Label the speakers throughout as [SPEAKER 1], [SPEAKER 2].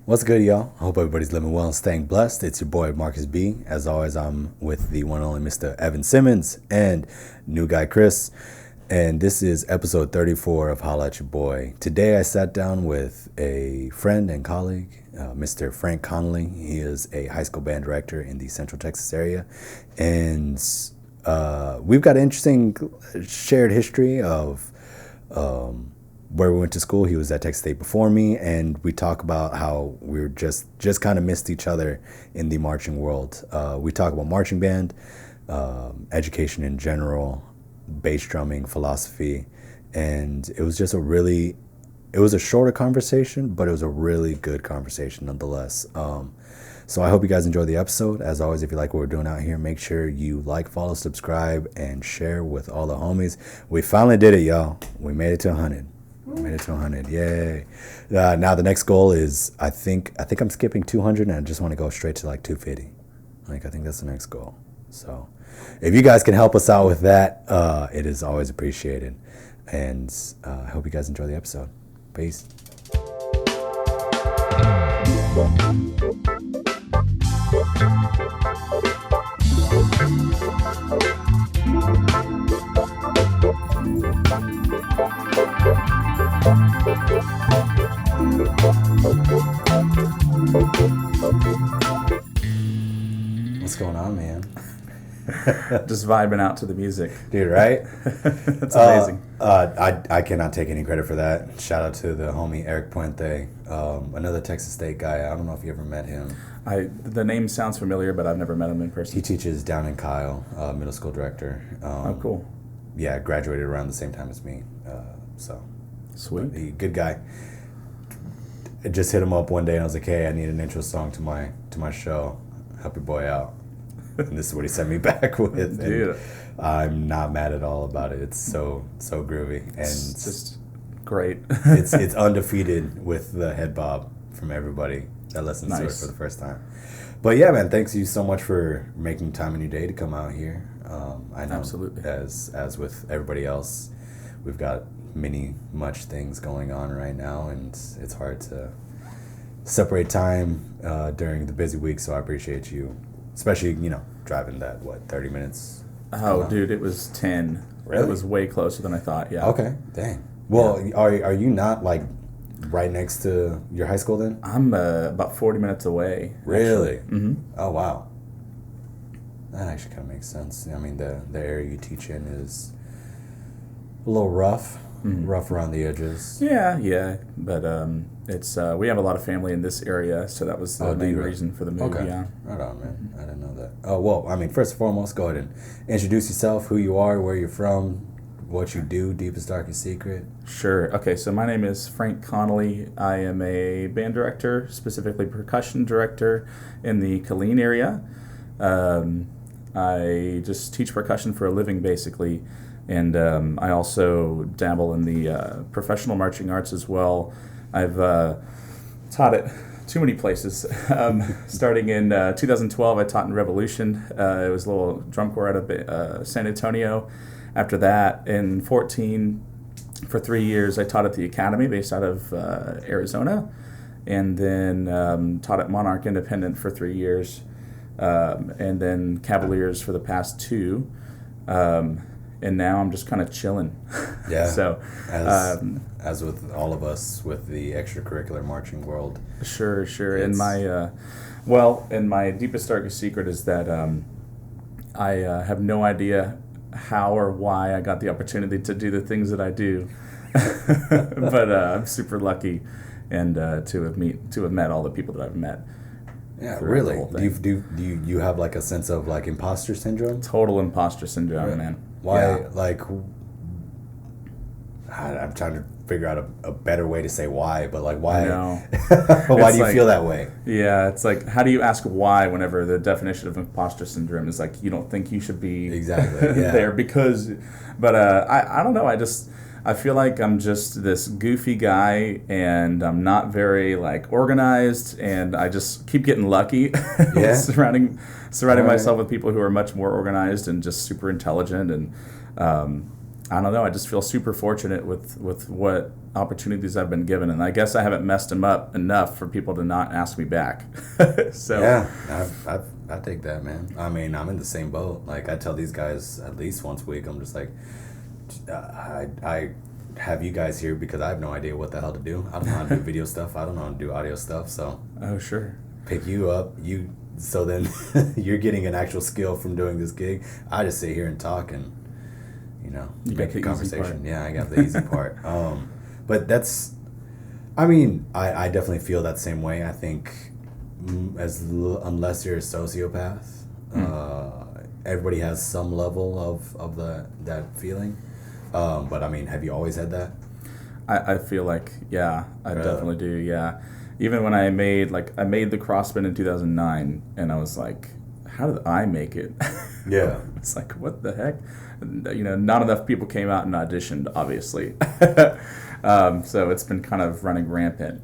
[SPEAKER 1] What's good, y'all? I hope everybody's living well and staying blessed. It's your boy, Marcus B. As always, I'm with the one and only Mr. Evan Simmons and new guy, Chris. And this is episode 34 of Holla at Your Boy. Today, I sat down with a friend and colleague, Mr. Frank Connelly. He is a high school band director in the Central Texas area. And we've got an interesting shared history of where we went to school. He was at Texas State before me, and we talk about how we were just kind of missed each other in the marching world. We talk about marching band, education in general, bass drumming, philosophy, and it was just it was a shorter conversation, but it was a really good conversation nonetheless. So I hope you guys enjoy the episode. As always, if you like what we're doing out here, make sure you like, follow, subscribe, and share with all the homies. We finally did it, y'all. We made it to 100. Made it to 100. Yay. Now the next goal is, I think I'm skipping 200 and I just want to go straight to like 250. I think that's the next goal. So if you guys can help us out with that, it is always appreciated. And I hope you guys enjoy the episode. Peace. What's going on, man?
[SPEAKER 2] Just vibing out to the music.
[SPEAKER 1] Dude, right?
[SPEAKER 2] That's amazing.
[SPEAKER 1] I cannot take any credit for that. Shout out to the homie Eric Puente, another Texas State guy. I don't know if you ever met him.
[SPEAKER 2] The name sounds familiar, but I've never met him in person.
[SPEAKER 1] He teaches down in Kyle, middle school director.
[SPEAKER 2] Oh, cool.
[SPEAKER 1] Yeah, graduated around the same time as me. So
[SPEAKER 2] Sweet.
[SPEAKER 1] Good guy. I just hit him up one day and I was like, hey, I need an intro song to my show. Help your boy out. And this is what he sent me back with.
[SPEAKER 2] Dude,
[SPEAKER 1] I'm not mad at all about it. It's so groovy, and
[SPEAKER 2] it's just great.
[SPEAKER 1] it's undefeated with the head bob from everybody that listens to it for the first time. But yeah, man, thanks you so much for making time in your day to come out here. I know,
[SPEAKER 2] absolutely,
[SPEAKER 1] as with everybody else, we've got much things going on right now, and it's hard to separate time during the busy week. So I appreciate you. Especially, driving that, 30 minutes?
[SPEAKER 2] Oh, dude, it was 10.
[SPEAKER 1] Really?
[SPEAKER 2] It was way closer than I thought, yeah.
[SPEAKER 1] Okay, dang. Well, yeah. Are you not, right next to your high school then?
[SPEAKER 2] I'm about 40 minutes away.
[SPEAKER 1] Really?
[SPEAKER 2] Mm-hmm.
[SPEAKER 1] Oh, wow. That actually kind of makes sense. I mean, the area you teach in is a little rough. Mm-hmm. Rough around the edges.
[SPEAKER 2] Yeah, but it's we have a lot of family in this area, so that was the main reason for the move.
[SPEAKER 1] Okay.
[SPEAKER 2] Yeah.
[SPEAKER 1] Right on, man. I didn't know that. Oh, well, I mean, first and foremost, go ahead and introduce yourself, who you are, where you're from, what you do, deepest, darkest secret.
[SPEAKER 2] Sure. Okay, so my name is Frank Connelly. I am a band director, specifically percussion director in the Killeen area. I just teach percussion for a living, basically. And I also dabble in the professional marching arts as well. I've taught at too many places. Starting in 2012, I taught in Revolution. It was a little drum corps out of San Antonio. After that, in 2014, for 3 years, I taught at the Academy based out of Arizona. And then taught at Monarch Independent for 3 years. And then Cavaliers for the past 2. And now I'm just kind of chilling.
[SPEAKER 1] Yeah.
[SPEAKER 2] So,
[SPEAKER 1] as with all of us with the extracurricular marching world.
[SPEAKER 2] Sure. And my deepest, darkest secret is that I have no idea how or why I got the opportunity to do the things that I do. But I'm super lucky, and to have met all the people that I've met.
[SPEAKER 1] Yeah, really. Do you have like a sense of like imposter syndrome?
[SPEAKER 2] Total imposter syndrome, right. Man.
[SPEAKER 1] Why,
[SPEAKER 2] yeah.
[SPEAKER 1] I'm trying to figure out a better way to say why, but why?
[SPEAKER 2] No.
[SPEAKER 1] Why do you feel that way?
[SPEAKER 2] Yeah, it's like, how do you ask why whenever the definition of imposter syndrome is like, you don't think you should be there because, but I don't know, I feel like I'm just this goofy guy, and I'm not very organized, and I just keep getting lucky.
[SPEAKER 1] Yeah.
[SPEAKER 2] surrounding myself with people who are much more organized and just super intelligent, and I don't know. I just feel super fortunate with what opportunities I've been given, and I guess I haven't messed them up enough for people to not ask me back. So
[SPEAKER 1] yeah, I take that, man. I mean, I'm in the same boat. Like, I tell these guys at least once a week, I'm just like, I have you guys here because I have no idea what the hell to do. I don't know how to do video stuff. I don't know how to do audio stuff. So
[SPEAKER 2] oh sure,
[SPEAKER 1] pick you up. So then you're getting an actual skill from doing this gig. I just sit here and talk and,
[SPEAKER 2] you
[SPEAKER 1] make
[SPEAKER 2] got
[SPEAKER 1] a
[SPEAKER 2] the easy
[SPEAKER 1] conversation.
[SPEAKER 2] part.
[SPEAKER 1] Yeah, I got the easy part. But that's, I mean, I definitely feel that same way. I think unless you're a sociopath, everybody has some level of that feeling. But I mean, have you always had that?
[SPEAKER 2] I feel like, yeah, I
[SPEAKER 1] Really?
[SPEAKER 2] definitely do, yeah. Even when I made the crossbin in 2009, and I was like, how did I make it?
[SPEAKER 1] Yeah.
[SPEAKER 2] It's like, what the heck? Not enough people came out and auditioned, obviously. So it's been kind of running rampant.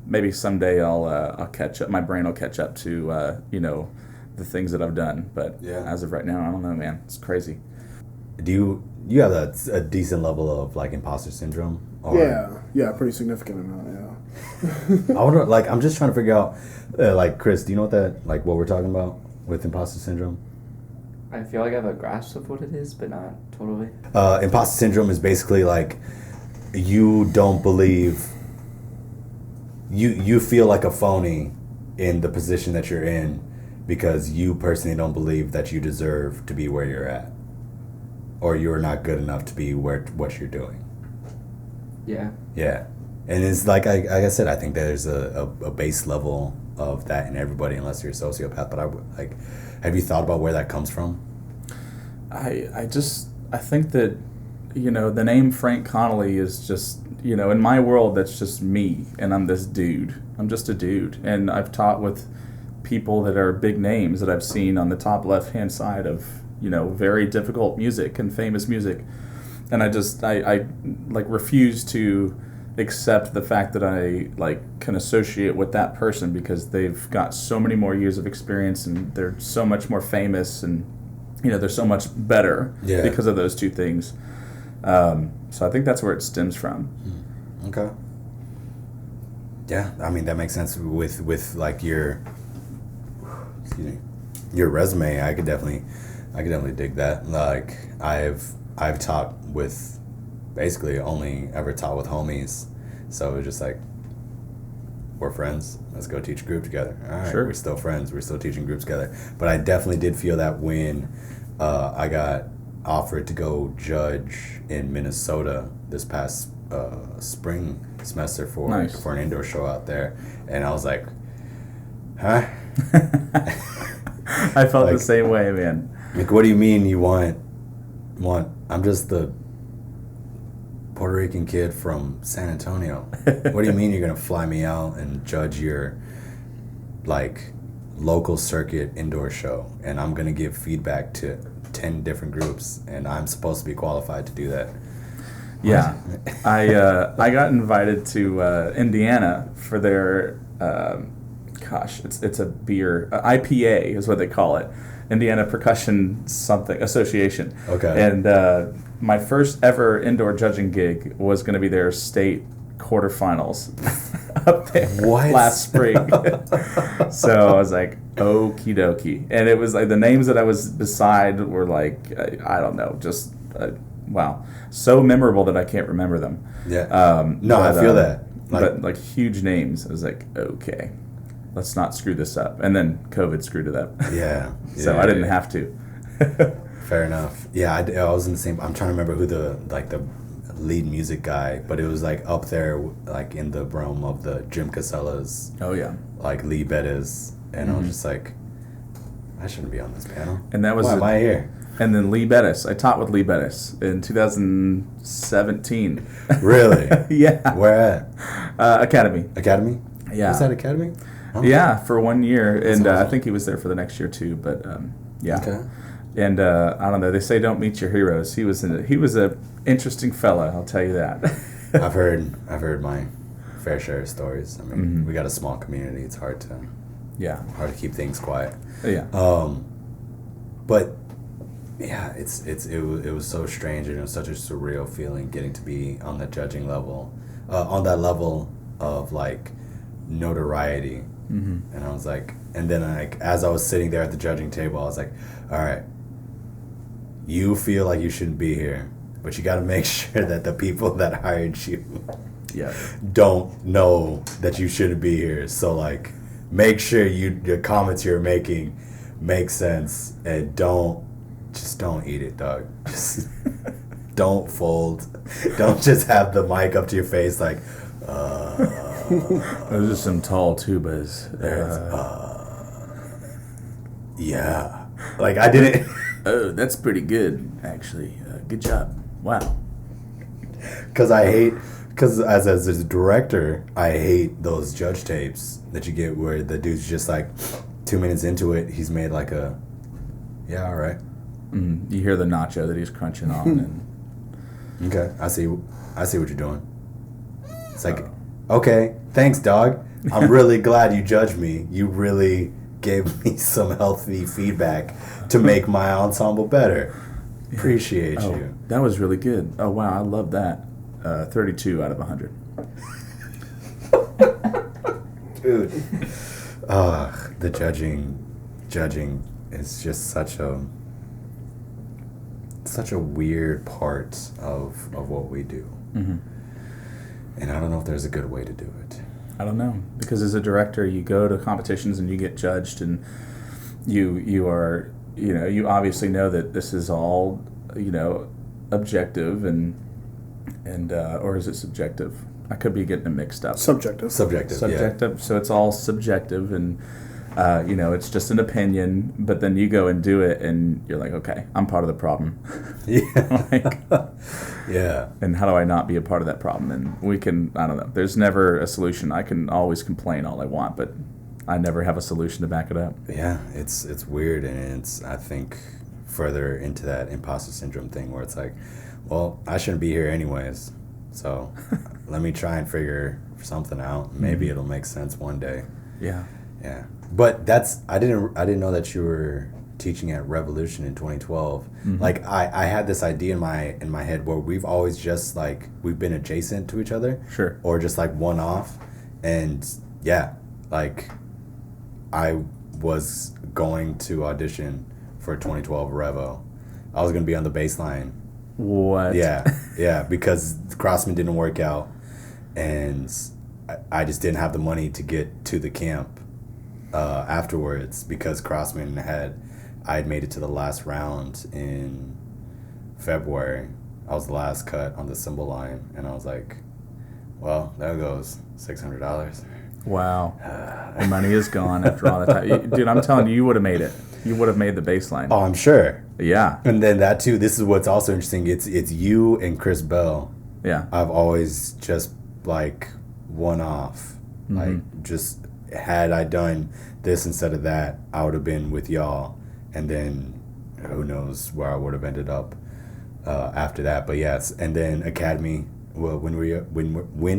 [SPEAKER 2] Maybe someday I'll catch up. My brain will catch up to, the things that I've done. But
[SPEAKER 1] Yeah.
[SPEAKER 2] as of right now, I don't know, man. It's crazy.
[SPEAKER 1] Do you have a decent level of like imposter syndrome? Or,
[SPEAKER 3] Yeah, pretty significant amount, yeah.
[SPEAKER 1] I wonder, like, I'm just trying to figure out, like, Chris, do you know what we're talking about with imposter syndrome?
[SPEAKER 4] I feel like I have a grasp of what it is, but not totally.
[SPEAKER 1] Imposter syndrome is basically like you don't believe, you feel like a phony in the position that you're in because you personally don't believe that you deserve to be where you're at, or you're not good enough to be what you're doing.
[SPEAKER 4] Yeah.
[SPEAKER 1] Yeah. And it's like I said, I think there's a base level of that in everybody, unless you're a sociopath. But have you thought about where that comes from?
[SPEAKER 2] I think that, the name Frank Connelly is just, in my world, that's just me, and I'm this dude. I'm just a dude. And I've taught with people that are big names that I've seen on the top left-hand side of, very difficult music and famous music. And I refuse to accept the fact that I can associate with that person because they've got so many more years of experience and they're so much more famous and they're so much better because of those two things. So I think that's where it stems from.
[SPEAKER 1] Okay. Yeah, I mean that makes sense with like your resume. I could definitely dig that. Like I've taught with, basically only ever taught with homies, so it's just like, we're friends, let's go teach a group together. All right,
[SPEAKER 2] Sure.
[SPEAKER 1] We're still friends, we're still teaching groups together. But I definitely did feel that when I got offered to go judge in Minnesota this past spring semester for
[SPEAKER 2] Nice.
[SPEAKER 1] an indoor show out there, and I was like, huh?
[SPEAKER 2] I felt the
[SPEAKER 1] Like-
[SPEAKER 2] same way, man.
[SPEAKER 1] Like, what do you mean you want? I'm just the Puerto Rican kid from San Antonio. What do you mean you're gonna fly me out and judge your local circuit indoor show, and I'm gonna give feedback to 10 different groups, and I'm supposed to be qualified to do that?
[SPEAKER 2] Yeah, I got invited to Indiana for their it's a beer IPA is what they call it, Indiana Percussion something Association.
[SPEAKER 1] Okay.
[SPEAKER 2] And my first ever indoor judging gig was going to be their state quarterfinals up there
[SPEAKER 1] What?
[SPEAKER 2] last spring. So I was like, okie dokie, and it was like the names that I was beside were like I don't know, just wow, so memorable that I can't remember them.
[SPEAKER 1] Yeah. No, I feel that.
[SPEAKER 2] But huge names. I was like, okay, let's not screw this up. And then COVID screwed it up.
[SPEAKER 1] Yeah.
[SPEAKER 2] So I didn't have to.
[SPEAKER 1] Fair enough. Yeah, I was in the same. I'm trying to remember who the lead music guy, but it was up there, in the realm of the Jim Casellas,
[SPEAKER 2] Oh yeah.
[SPEAKER 1] Lee Bettis, and I was just like, I shouldn't be on this panel.
[SPEAKER 2] And that was
[SPEAKER 1] Why am I here?
[SPEAKER 2] And then Lee Bettis. I taught with Lee Bettis in 2017.
[SPEAKER 1] Really?
[SPEAKER 2] Yeah.
[SPEAKER 1] Where at?
[SPEAKER 2] Academy.
[SPEAKER 1] Academy?
[SPEAKER 2] Yeah.
[SPEAKER 1] Was that Academy? Oh.
[SPEAKER 2] Yeah, for 1 year, and I
[SPEAKER 1] awesome.
[SPEAKER 2] think he was there for the next year too. But yeah.
[SPEAKER 1] Okay.
[SPEAKER 2] And I don't know. They say don't meet your heroes. He was a interesting fella. I'll tell you that.
[SPEAKER 1] I've heard my fair share of stories. I mean, we got a small community. It's hard to
[SPEAKER 2] Yeah.
[SPEAKER 1] keep things quiet.
[SPEAKER 2] Yeah.
[SPEAKER 1] But yeah, it was so strange, and it was such a surreal feeling getting to be on the judging level, on that level of like notoriety. And I was like, and then like as I was sitting there at the judging table, I was like, all right, you feel like you shouldn't be here, but you got to make sure that the people that hired you
[SPEAKER 2] Yeah.
[SPEAKER 1] don't know that you shouldn't be here. So like, make sure your comments you're making make sense, and don't eat it, dog. Just don't fold. Don't just have the mic up to your face like.
[SPEAKER 2] Those are some tall tubas.
[SPEAKER 1] Yeah, like I didn't.
[SPEAKER 2] Oh, that's pretty good, actually. Good job. Wow.
[SPEAKER 1] Because as a director, I hate those judge tapes that you get where the dude's just like 2 minutes into it, he's made like a, yeah, all right.
[SPEAKER 2] You hear the nacho that he's crunching on. And
[SPEAKER 1] Okay, I see what you're doing. It's like, okay, thanks, dog. I'm really glad you judged me. You really gave me some healthy feedback to make my ensemble better. Appreciate you.
[SPEAKER 2] That was really good. Oh, wow, I love that. 32 out of 100.
[SPEAKER 1] Dude. The judging is just such a weird part of what we do. And I don't know if there's a good way to do it.
[SPEAKER 2] I don't know, because as a director, you go to competitions and you get judged, and you are, you obviously know that this is all, objective and or is it subjective? I could be getting them mixed up.
[SPEAKER 3] Subjective.
[SPEAKER 1] Subjective.
[SPEAKER 2] So it's all subjective, and it's just an opinion. But then you go and do it, and you're like, okay, I'm part of the problem.
[SPEAKER 1] Yeah. Yeah.
[SPEAKER 2] And how do I not be a part of that problem? And I don't know. There's never a solution. I can always complain all I want, but I never have a solution to back it up.
[SPEAKER 1] Yeah, it's weird, and it's, I think, further into that imposter syndrome thing where it's like, well, I shouldn't be here anyways, so let me try and figure something out. Maybe it'll make sense one day.
[SPEAKER 2] Yeah.
[SPEAKER 1] Yeah. But I didn't know that you were teaching at Revolution in 2012. Like I had this idea in my head where we've always just like we've been adjacent to each other.
[SPEAKER 2] Sure.
[SPEAKER 1] Or just like one off. And yeah, like I was going to audition for 2012 Revo. I was going to be on the bass line.
[SPEAKER 2] What?
[SPEAKER 1] Yeah, because Crossman didn't work out, and I just didn't have the money to get to the camp afterwards because Crossman I had made it to the last round in February. I was the last cut on the cymbal line, and I was like, well, there goes $600.
[SPEAKER 2] Wow. The money is gone after all that time. Dude, I'm telling you, you would have made it. You would have made the bass line.
[SPEAKER 1] Oh, I'm sure.
[SPEAKER 2] Yeah.
[SPEAKER 1] And then that too, this is what's also interesting. It's you and Chris Bell.
[SPEAKER 2] Yeah.
[SPEAKER 1] I've always just like one off. Like just had I done this instead of that, I would have been with y'all. And then who knows where I would have ended up after that. But yes, and then Academy. Well, when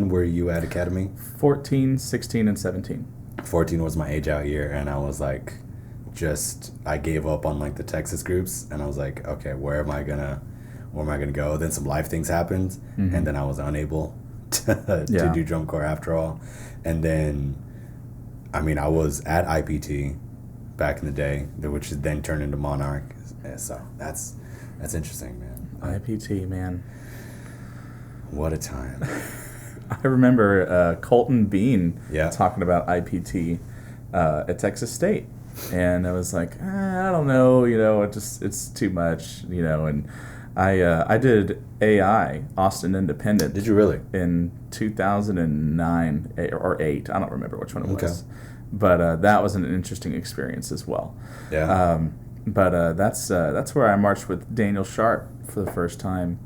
[SPEAKER 1] were you at Academy?
[SPEAKER 2] 14, 16, and 17.
[SPEAKER 1] 14 was my age out year, and I was like, I gave up on like the Texas groups, and I was like, okay, where am I gonna go? Then some life things happened, and then I was unable to do drum corps after all. And then, I mean, I was at IPT back in the day, which then turned into Monarch. So that's interesting, man.
[SPEAKER 2] IPT, man.
[SPEAKER 1] What a time.
[SPEAKER 2] I remember Colton Bean
[SPEAKER 1] Yeah.
[SPEAKER 2] talking about IPT at Texas State. And I was like, I don't know, it's too much, and I did AI, Austin Independent.
[SPEAKER 1] Did you really?
[SPEAKER 2] In 2009 or 8, I don't remember which one it was.
[SPEAKER 1] Okay.
[SPEAKER 2] But that was an interesting experience as well.
[SPEAKER 1] Yeah.
[SPEAKER 2] But that's where I marched with Daniel Sharp for the first time.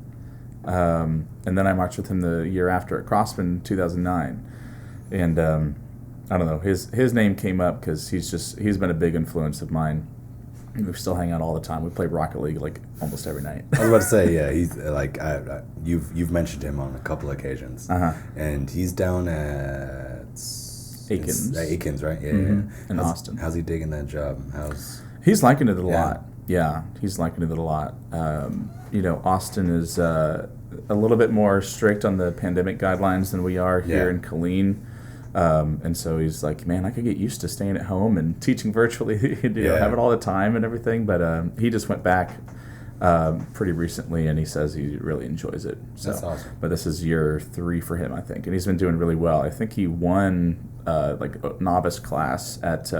[SPEAKER 2] And then I marched with him the year after at Crossman 2009. And I don't know, his name came up because he's been a big influence of mine. We still hang out all the time. We play Rocket League like almost every night.
[SPEAKER 1] I was about to say, yeah, he's like you've mentioned him on a couple of occasions, and he's down at
[SPEAKER 2] Aikens.
[SPEAKER 1] Aikens, right? Yeah,
[SPEAKER 2] In Austin.
[SPEAKER 1] How's he digging that job?
[SPEAKER 2] He's liking it a lot. Yeah, he's liking it a lot. Austin is a little bit more strict on the pandemic guidelines than we are here in Killeen. And so he's like, man, I could get used to staying at home and teaching virtually, have it all the time and everything. But he just went back pretty recently, and he says he really enjoys it. So,
[SPEAKER 1] that's awesome.
[SPEAKER 2] But this is year 3 for him, I think, and he's been doing really well. I think he won like a novice class at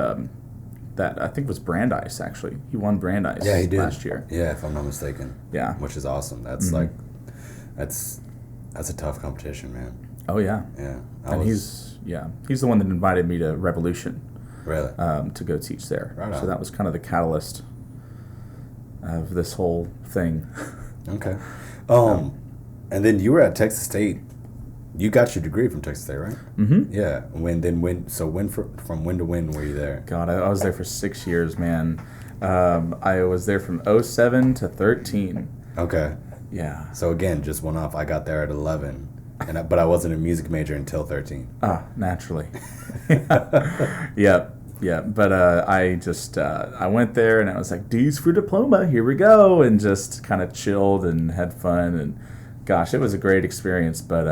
[SPEAKER 2] that I think was Brandeis. Actually, he won Brandeis.
[SPEAKER 1] Yeah, he did
[SPEAKER 2] last year.
[SPEAKER 1] Yeah, if I'm not mistaken.
[SPEAKER 2] Yeah,
[SPEAKER 1] which is awesome. That's like that's a tough competition, man.
[SPEAKER 2] Oh yeah.
[SPEAKER 1] Yeah,
[SPEAKER 2] and he's the one that invited me to Revolution.
[SPEAKER 1] Really?
[SPEAKER 2] To go teach there.
[SPEAKER 1] Right on.
[SPEAKER 2] So that was kind of the catalyst of this whole thing.
[SPEAKER 1] Okay. And then you were at Texas State. You got your degree from Texas State, right?
[SPEAKER 2] Mm-hmm.
[SPEAKER 1] Yeah. From when to when were you there?
[SPEAKER 2] God, I was there for 6 years, man. I was there from 2007 to 2013.
[SPEAKER 1] Okay.
[SPEAKER 2] Yeah.
[SPEAKER 1] So again, just went off. I got there at 11, but I wasn't a music major until 13.
[SPEAKER 2] Ah, naturally. Yeah. But I went there and I was like, D's for diploma, here we go, and just kind of chilled and had fun, and gosh, it was a great experience. But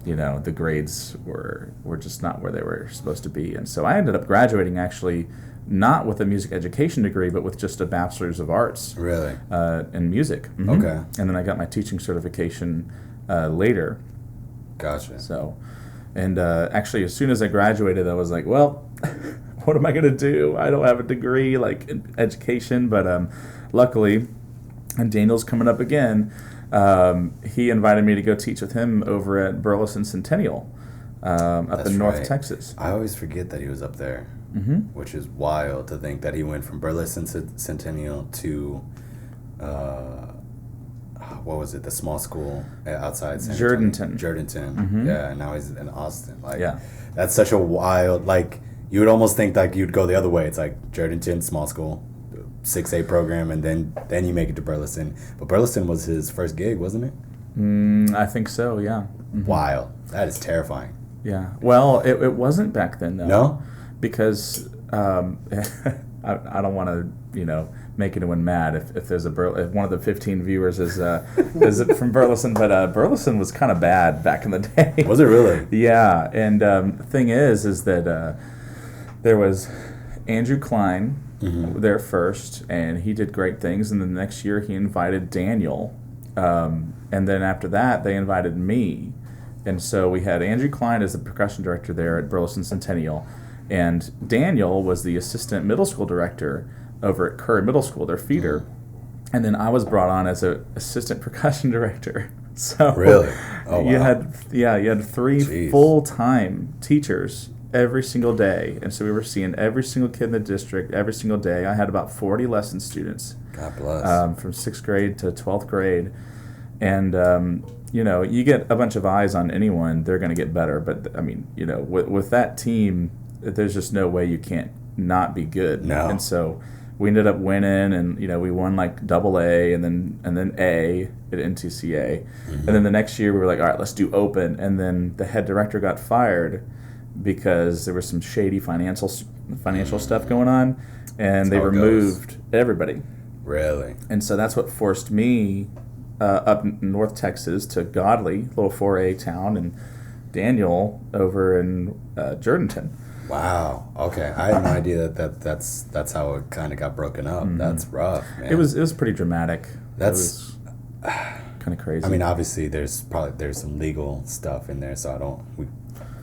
[SPEAKER 2] the grades were just not where they were supposed to be, and so I ended up graduating actually not with a music education degree, but with just a bachelor's of arts.
[SPEAKER 1] Really?
[SPEAKER 2] In music. Mm-hmm.
[SPEAKER 1] Okay.
[SPEAKER 2] And then I got my teaching certification later.
[SPEAKER 1] Gotcha.
[SPEAKER 2] So, and actually, as soon as I graduated, I was like, well, what am I going to do? I don't have a degree like in education, but luckily, and Daniel's coming up again, he invited me to go teach with him over at Burleson Centennial up
[SPEAKER 1] That's
[SPEAKER 2] in North
[SPEAKER 1] right.
[SPEAKER 2] Texas.
[SPEAKER 1] I always forget that he was up there, which is wild to think that he went from Burleson Centennial to, what was it, the small school outside San Antonio? Jourdanton. Yeah, and now he's in Austin. Like, that's such a wild, like, you would almost think like you'd go the other way. It's like Jourdanton, small school, 6A program, and then you make it to Burleson. But Burleson was his first gig, wasn't it?
[SPEAKER 2] I think so, yeah.
[SPEAKER 1] Wild. That is terrifying.
[SPEAKER 2] Yeah. Well, it wasn't back then, though.
[SPEAKER 1] No?
[SPEAKER 2] Because I don't want to, make anyone mad if there's if one of the 15 viewers is from Burleson, but Burleson was kind of bad back in the day.
[SPEAKER 1] Was it really?
[SPEAKER 2] Yeah, and the thing is that there was Andrew Klein there first, and he did great things, and then the next year he invited Daniel, and then after that they invited me, and so we had Andrew Klein as the percussion director there at Burleson Centennial, and Daniel was the assistant middle school director over at Curry Middle School, their feeder, and then I was brought on as an assistant percussion director. So
[SPEAKER 1] really, oh, wow.
[SPEAKER 2] you had 3 full-time teachers every single day, and so we were seeing every single kid in the district every single day. I had about 40 lesson students.
[SPEAKER 1] God bless.
[SPEAKER 2] From 6th grade to 12th grade, and you get a bunch of eyes on anyone, they're going to get better. But I mean, with that team, there's just no way you can't not be good.
[SPEAKER 1] No.
[SPEAKER 2] And so we ended up winning, and we won like AA and then A at NTCA, and then the next year we were like, all right, let's do open, and then the head director got fired because there was some shady financial stuff going on, and they removed everybody.
[SPEAKER 1] Really?
[SPEAKER 2] And so that's what forced me up in North Texas to Godley, little 4A town, and Daniel over in Jourdanton.
[SPEAKER 1] Wow. Okay. I had no idea that's how it kind of got broken up. That's rough, man.
[SPEAKER 2] It was pretty dramatic.
[SPEAKER 1] That's
[SPEAKER 2] kind of crazy.
[SPEAKER 1] I mean, obviously there's some legal stuff in there, so we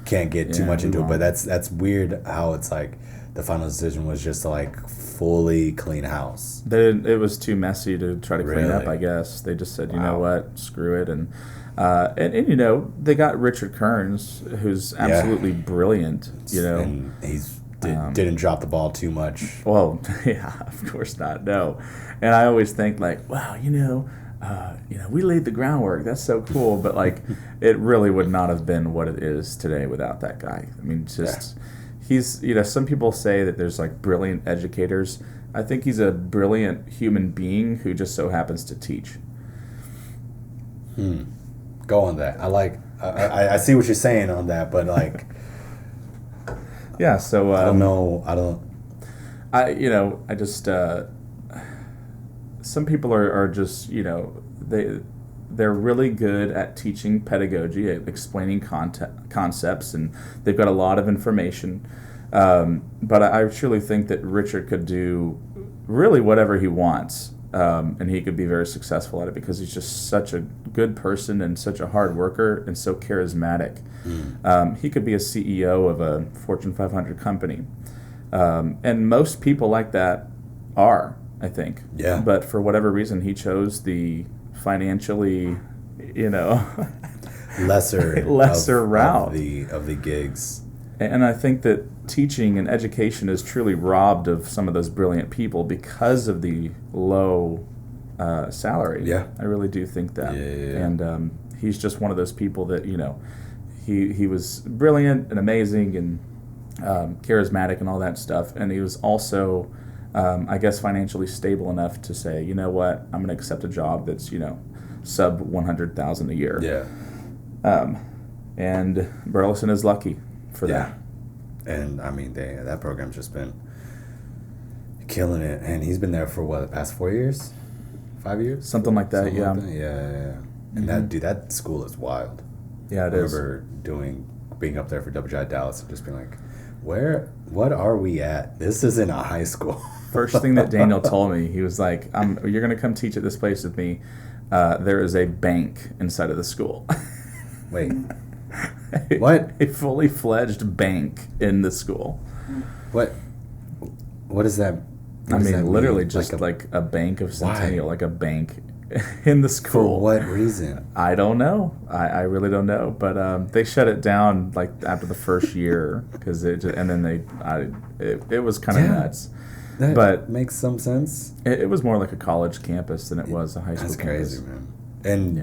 [SPEAKER 1] can't get too much into it. But that's weird how it's like the final decision was just to like fully clean house.
[SPEAKER 2] It was too messy to try to clean up. I guess they just said, you know what, screw it, and they got Richard Kearns, who's absolutely brilliant.
[SPEAKER 1] And he's didn't drop the ball too much.
[SPEAKER 2] Well, yeah, of course not. No, and I always think like, wow, we laid the groundwork. That's so cool. But like, it really would not have been what it is today without that guy. I mean, he's some people say that there's like brilliant educators. I think he's a brilliant human being who just so happens to teach.
[SPEAKER 1] Go on that. I see what you're saying on that, but like,
[SPEAKER 2] yeah. So
[SPEAKER 1] I don't know. I
[SPEAKER 2] some people are just, they're really good at teaching pedagogy, at explaining concepts, and they've got a lot of information. But I truly think that Richard could do really whatever he wants, and he could be very successful at it because he's just such a good person and such a hard worker and so charismatic. He could be a CEO of a Fortune 500 company. And most people like that are, I think.
[SPEAKER 1] Yeah.
[SPEAKER 2] But for whatever reason, he chose the financially, lesser route
[SPEAKER 1] of the gigs.
[SPEAKER 2] And I think that teaching and education is truly robbed of some of those brilliant people because of the low salary.
[SPEAKER 1] Yeah.
[SPEAKER 2] I really do think that.
[SPEAKER 1] Yeah.
[SPEAKER 2] And he's just one of those people that, he was brilliant and amazing and charismatic and all that stuff. And he was also, I guess, financially stable enough to say, you know what, I'm going to accept a job that's, sub $100,000 a year.
[SPEAKER 1] Yeah.
[SPEAKER 2] And Burleson is lucky for that.
[SPEAKER 1] And I mean, that program's just been killing it. And he's been there for the past 4 years? 5 years?
[SPEAKER 2] Something like that, yeah.
[SPEAKER 1] Yeah. And that school is wild.
[SPEAKER 2] Yeah, it is.
[SPEAKER 1] I remember being up there for WGI Dallas and just being like, what are we at? This isn't a high school.
[SPEAKER 2] First thing that Daniel told me, he was like, you're going to come teach at this place with me. There is a bank inside of the school.
[SPEAKER 1] Wait. What?
[SPEAKER 2] A fully fledged bank in the school.
[SPEAKER 1] What is that?
[SPEAKER 2] Literally just like a bank of Centennial, like a bank in the school.
[SPEAKER 1] For what reason?
[SPEAKER 2] I don't know. I really don't know. But they shut it down like after the first year because it was kind of nuts.
[SPEAKER 1] That makes some sense.
[SPEAKER 2] It was more like a college campus than it was a high school campus.
[SPEAKER 1] That's crazy, man. And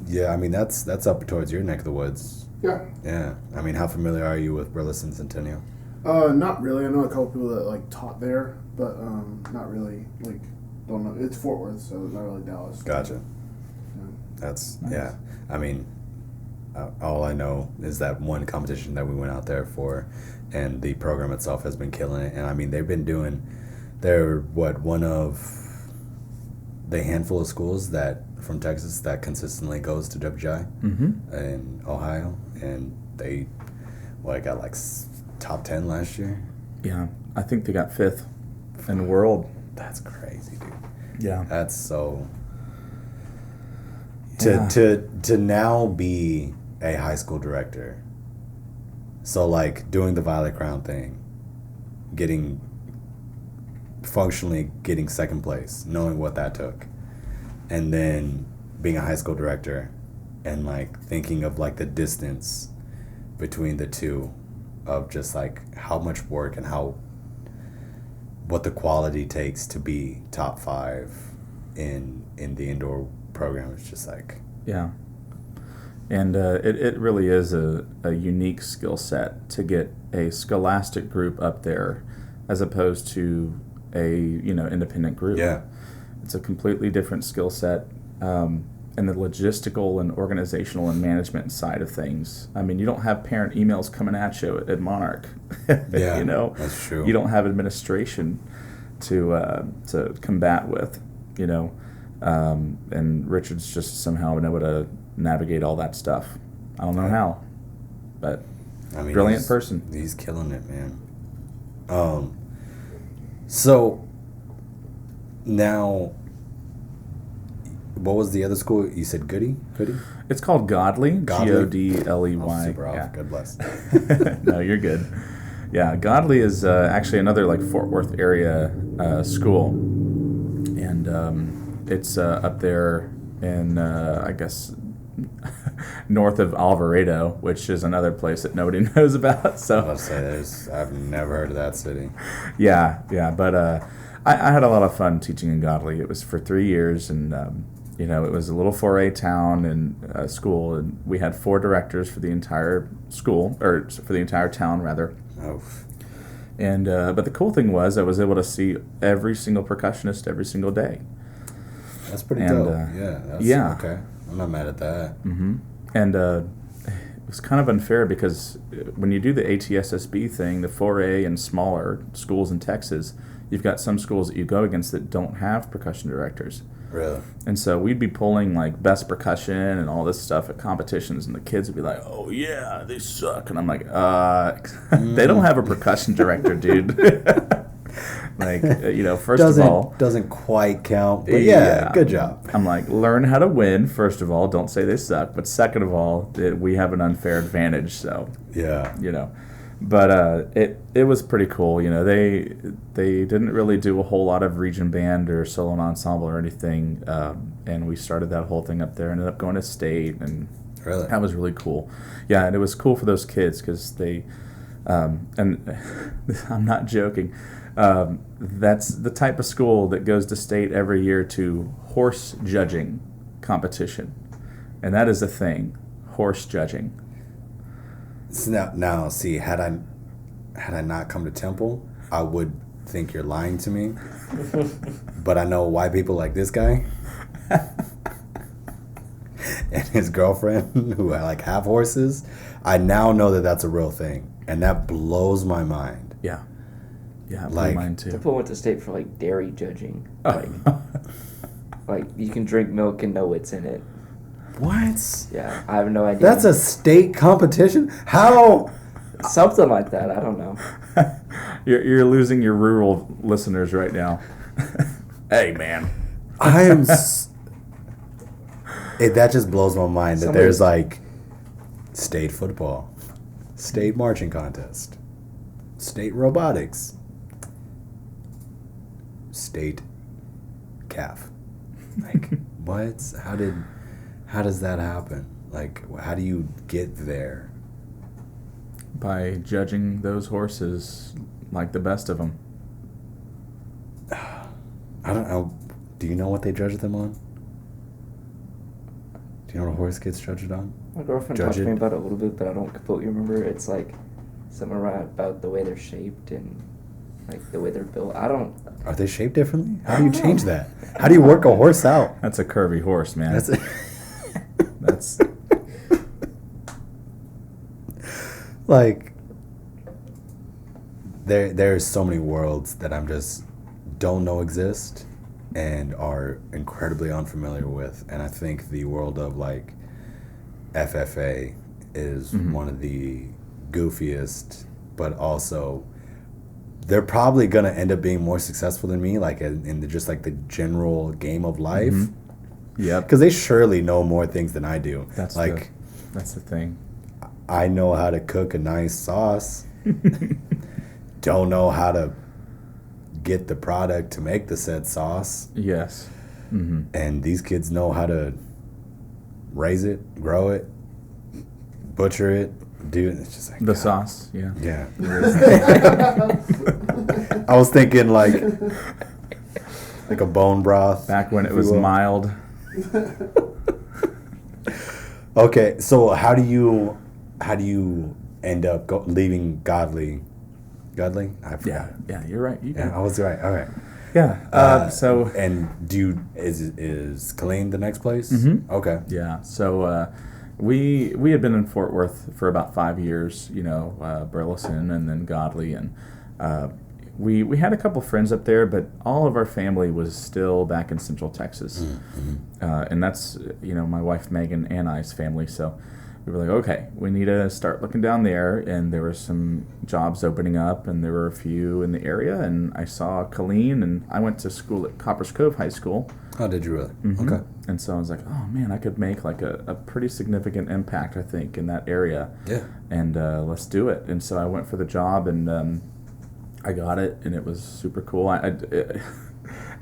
[SPEAKER 1] yeah, I mean that's up towards your neck of the woods.
[SPEAKER 3] Yeah.
[SPEAKER 1] Yeah. I mean, how familiar are you with Burleson Centennial?
[SPEAKER 3] Not really. I know a couple people that taught there, but not really. Don't know. It's Fort Worth, so not really Dallas.
[SPEAKER 1] Gotcha.
[SPEAKER 3] Yeah.
[SPEAKER 1] That's
[SPEAKER 2] Nice.
[SPEAKER 1] yeah. I mean, all I know is that one competition that we went out there for, and the program itself has been killing it. And I mean, they're one of the handful of schools from Texas that consistently goes to WGI in Ohio, and they got top 10 last year.
[SPEAKER 2] Yeah, I think they got 5th in the world.
[SPEAKER 1] That's crazy, dude.
[SPEAKER 2] Yeah.
[SPEAKER 1] That's so.
[SPEAKER 2] Yeah.
[SPEAKER 1] To now be a high school director. So doing the Violet Crown thing, functionally getting second place, knowing what that took, and then being a high school director, and thinking of the distance between the two, of just how much work and what the quality takes to be top 5 in the indoor program. It's just
[SPEAKER 2] yeah. And it really is a unique skill set to get a scholastic group up there as opposed to a independent group.
[SPEAKER 1] Yeah.
[SPEAKER 2] It's a completely different skill set, and the logistical and organizational and management side of things. I mean, you don't have parent emails coming at you at Monarch.
[SPEAKER 1] Yeah, that's true.
[SPEAKER 2] You don't have administration to combat with, and Richard's just somehow been able to navigate all that stuff. I don't know how, but brilliant person.
[SPEAKER 1] He's killing it, man. So now, what was the other school? You said Goody?
[SPEAKER 2] It's called Godley. Godley.
[SPEAKER 1] Oh, super off.
[SPEAKER 2] Yeah.
[SPEAKER 1] God bless.
[SPEAKER 2] No, you're good. Yeah, Godley is actually another Fort Worth area school, and it's up there in I guess north of Alvarado, which is another place that nobody knows about. So
[SPEAKER 1] I'll say I've never heard of that city.
[SPEAKER 2] Yeah, but I had a lot of fun teaching in Godley. It was for 3 years, and it was a little 4A town and school, and we had 4 directors for the entire school, or for the entire town rather.
[SPEAKER 1] Oh.
[SPEAKER 2] And but the cool thing was I was able to see every single percussionist every single day.
[SPEAKER 1] That's pretty dope. Yeah.
[SPEAKER 2] Yeah.
[SPEAKER 1] Okay. I'm not mad at that.
[SPEAKER 2] Mm-hmm. And was kind of unfair because when you do the ATSSB thing, the 4A and smaller schools in Texas, you've got some schools that you go against that don't have percussion directors.
[SPEAKER 1] Really?
[SPEAKER 2] And so we'd be pulling like best percussion and all this stuff at competitions, and the kids would be like, "Oh yeah, they suck," and I'm like, they don't have a percussion director, dude." Like, first of all,
[SPEAKER 1] doesn't quite count, but yeah, good job.
[SPEAKER 2] I'm like, learn how to win. First of all, don't say they suck, but second of all, we have an unfair advantage. So
[SPEAKER 1] yeah,
[SPEAKER 2] but it was pretty cool. They didn't really do a whole lot of region band or solo and ensemble or anything, and we started that whole thing up there. Ended up going to state, and
[SPEAKER 1] really,
[SPEAKER 2] that was really cool. Yeah, and it was cool for those kids because they, and I'm not joking. That's the type of school that goes to state every year to horse judging competition, and that is a thing, horse judging.
[SPEAKER 1] So now, see, had I not come to Temple, I would think you're lying to me. But I know why people like this guy and his girlfriend who like have horses. I now know that that's a real thing, and that blows my mind.
[SPEAKER 2] Yeah,
[SPEAKER 1] like
[SPEAKER 2] mine too.
[SPEAKER 4] Temple went to state for like dairy judging. Like you can drink milk and know what's in it.
[SPEAKER 1] What?
[SPEAKER 4] Yeah, I have no idea.
[SPEAKER 1] That's a state competition? How?
[SPEAKER 4] Something like that. I don't know.
[SPEAKER 2] You're losing your rural listeners right now. Hey, man.
[SPEAKER 1] I am. That just blows my mind that there's like state football, state marching contest, state robotics, state calf. Like what? How does that happen? Like, how do you get there?
[SPEAKER 2] By judging those horses like the best of them.
[SPEAKER 1] I don't know. Do you know what they judge them on? Do you know what a horse gets judged on?
[SPEAKER 4] My girlfriend talked to me about it a little bit, but I don't completely remember. It's like something about the way they're shaped and like the way they're built.
[SPEAKER 1] Are they shaped differently? How do you change that? How do you work a horse out?
[SPEAKER 2] That's a curvy horse, man. That's
[SPEAKER 1] like there's so many worlds that I'm just don't know exist and are incredibly unfamiliar with, and I think the world of like FFA is one of the goofiest, but also they're probably gonna end up being more successful than me, like in just like the general game of life.
[SPEAKER 2] Yeah,
[SPEAKER 1] because they surely know more things than I do.
[SPEAKER 2] That's the thing.
[SPEAKER 1] I know how to cook a nice sauce. Don't know how to get the product to make the said sauce.
[SPEAKER 2] Yes.
[SPEAKER 1] And these kids know how to raise it, grow it, butcher it, do it. It's just like
[SPEAKER 2] the sauce. Yeah.
[SPEAKER 1] Yeah. I was thinking like a bone broth.
[SPEAKER 2] Back when it was mild.
[SPEAKER 1] Okay, so how do you end up leaving Godly? I forgot.
[SPEAKER 2] Yeah, you're right.
[SPEAKER 1] I was right. All right.
[SPEAKER 2] Yeah.
[SPEAKER 1] And is Killeen the next place? Okay.
[SPEAKER 2] Yeah. So we had been in Fort Worth for about 5 years. Burleson and then Godly, and we had a couple friends up there, but all of our family was still back in Central Texas, and that's my wife Megan and I's family. So we were like, okay, we need to start looking down there, and there were some jobs opening up, and there were a few in the area, and I saw Killeen, and I went to school at Coppers Cove High School.
[SPEAKER 1] Oh, did you really? Okay.
[SPEAKER 2] And so I was like, oh man, I could make like a pretty significant impact, I think, in that area.
[SPEAKER 1] Yeah.
[SPEAKER 2] And let's do it. And so I went for the job, and I got it, and it was super cool. I think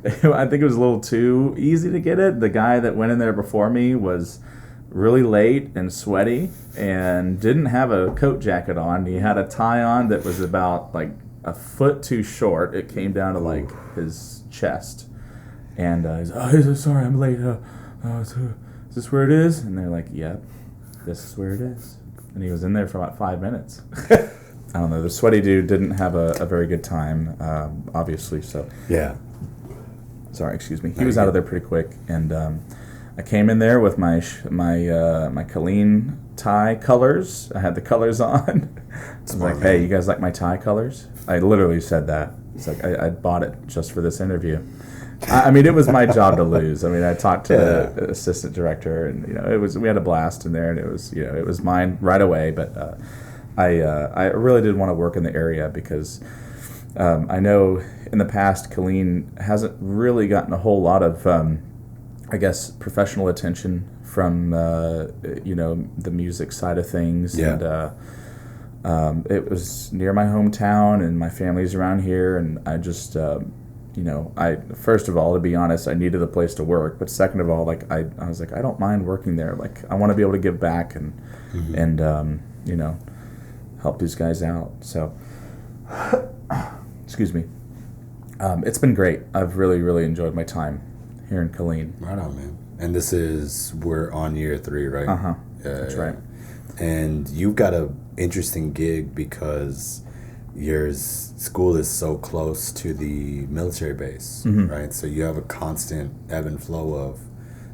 [SPEAKER 2] it was a little too easy to get it. The guy that went in there before me was really late and sweaty and didn't have a coat jacket on. He had a tie on that was about like a foot too short. It came down to like his chest. And he's sorry, I'm late. Is this where it is? And they're like, yep, this is where it is. And he was in there for about 5 minutes. I don't know. The sweaty dude didn't have a very good time, obviously. So
[SPEAKER 1] yeah.
[SPEAKER 2] Sorry, excuse me. He was out of there pretty quick, and I came in there with my Killeen tie colors. I had the colors on. It's like, hey, you guys like my tie colors? I literally said that. It's like I bought it just for this interview. I mean, it was my job to lose. I mean, I talked to the assistant director, and we had a blast in there, and it was mine right away. But I really did want to work in the area because I know in the past Killeen hasn't really gotten a whole lot of I guess professional attention from the music side of things.
[SPEAKER 1] Yeah.
[SPEAKER 2] And it was near my hometown, and my family's around here, and I just I first of all, to be honest, I needed a place to work, but second of all, like I was like, I don't mind working there. Like I want to be able to give back and help these guys out. So excuse me. It's been great. I've really, really enjoyed my time here in Killeen.
[SPEAKER 1] Right on, man. And we're on year 3, right?
[SPEAKER 2] Uh-huh. That's right.
[SPEAKER 1] And you've got a interesting gig because your school is so close to the military base, right? So you have a constant ebb and flow of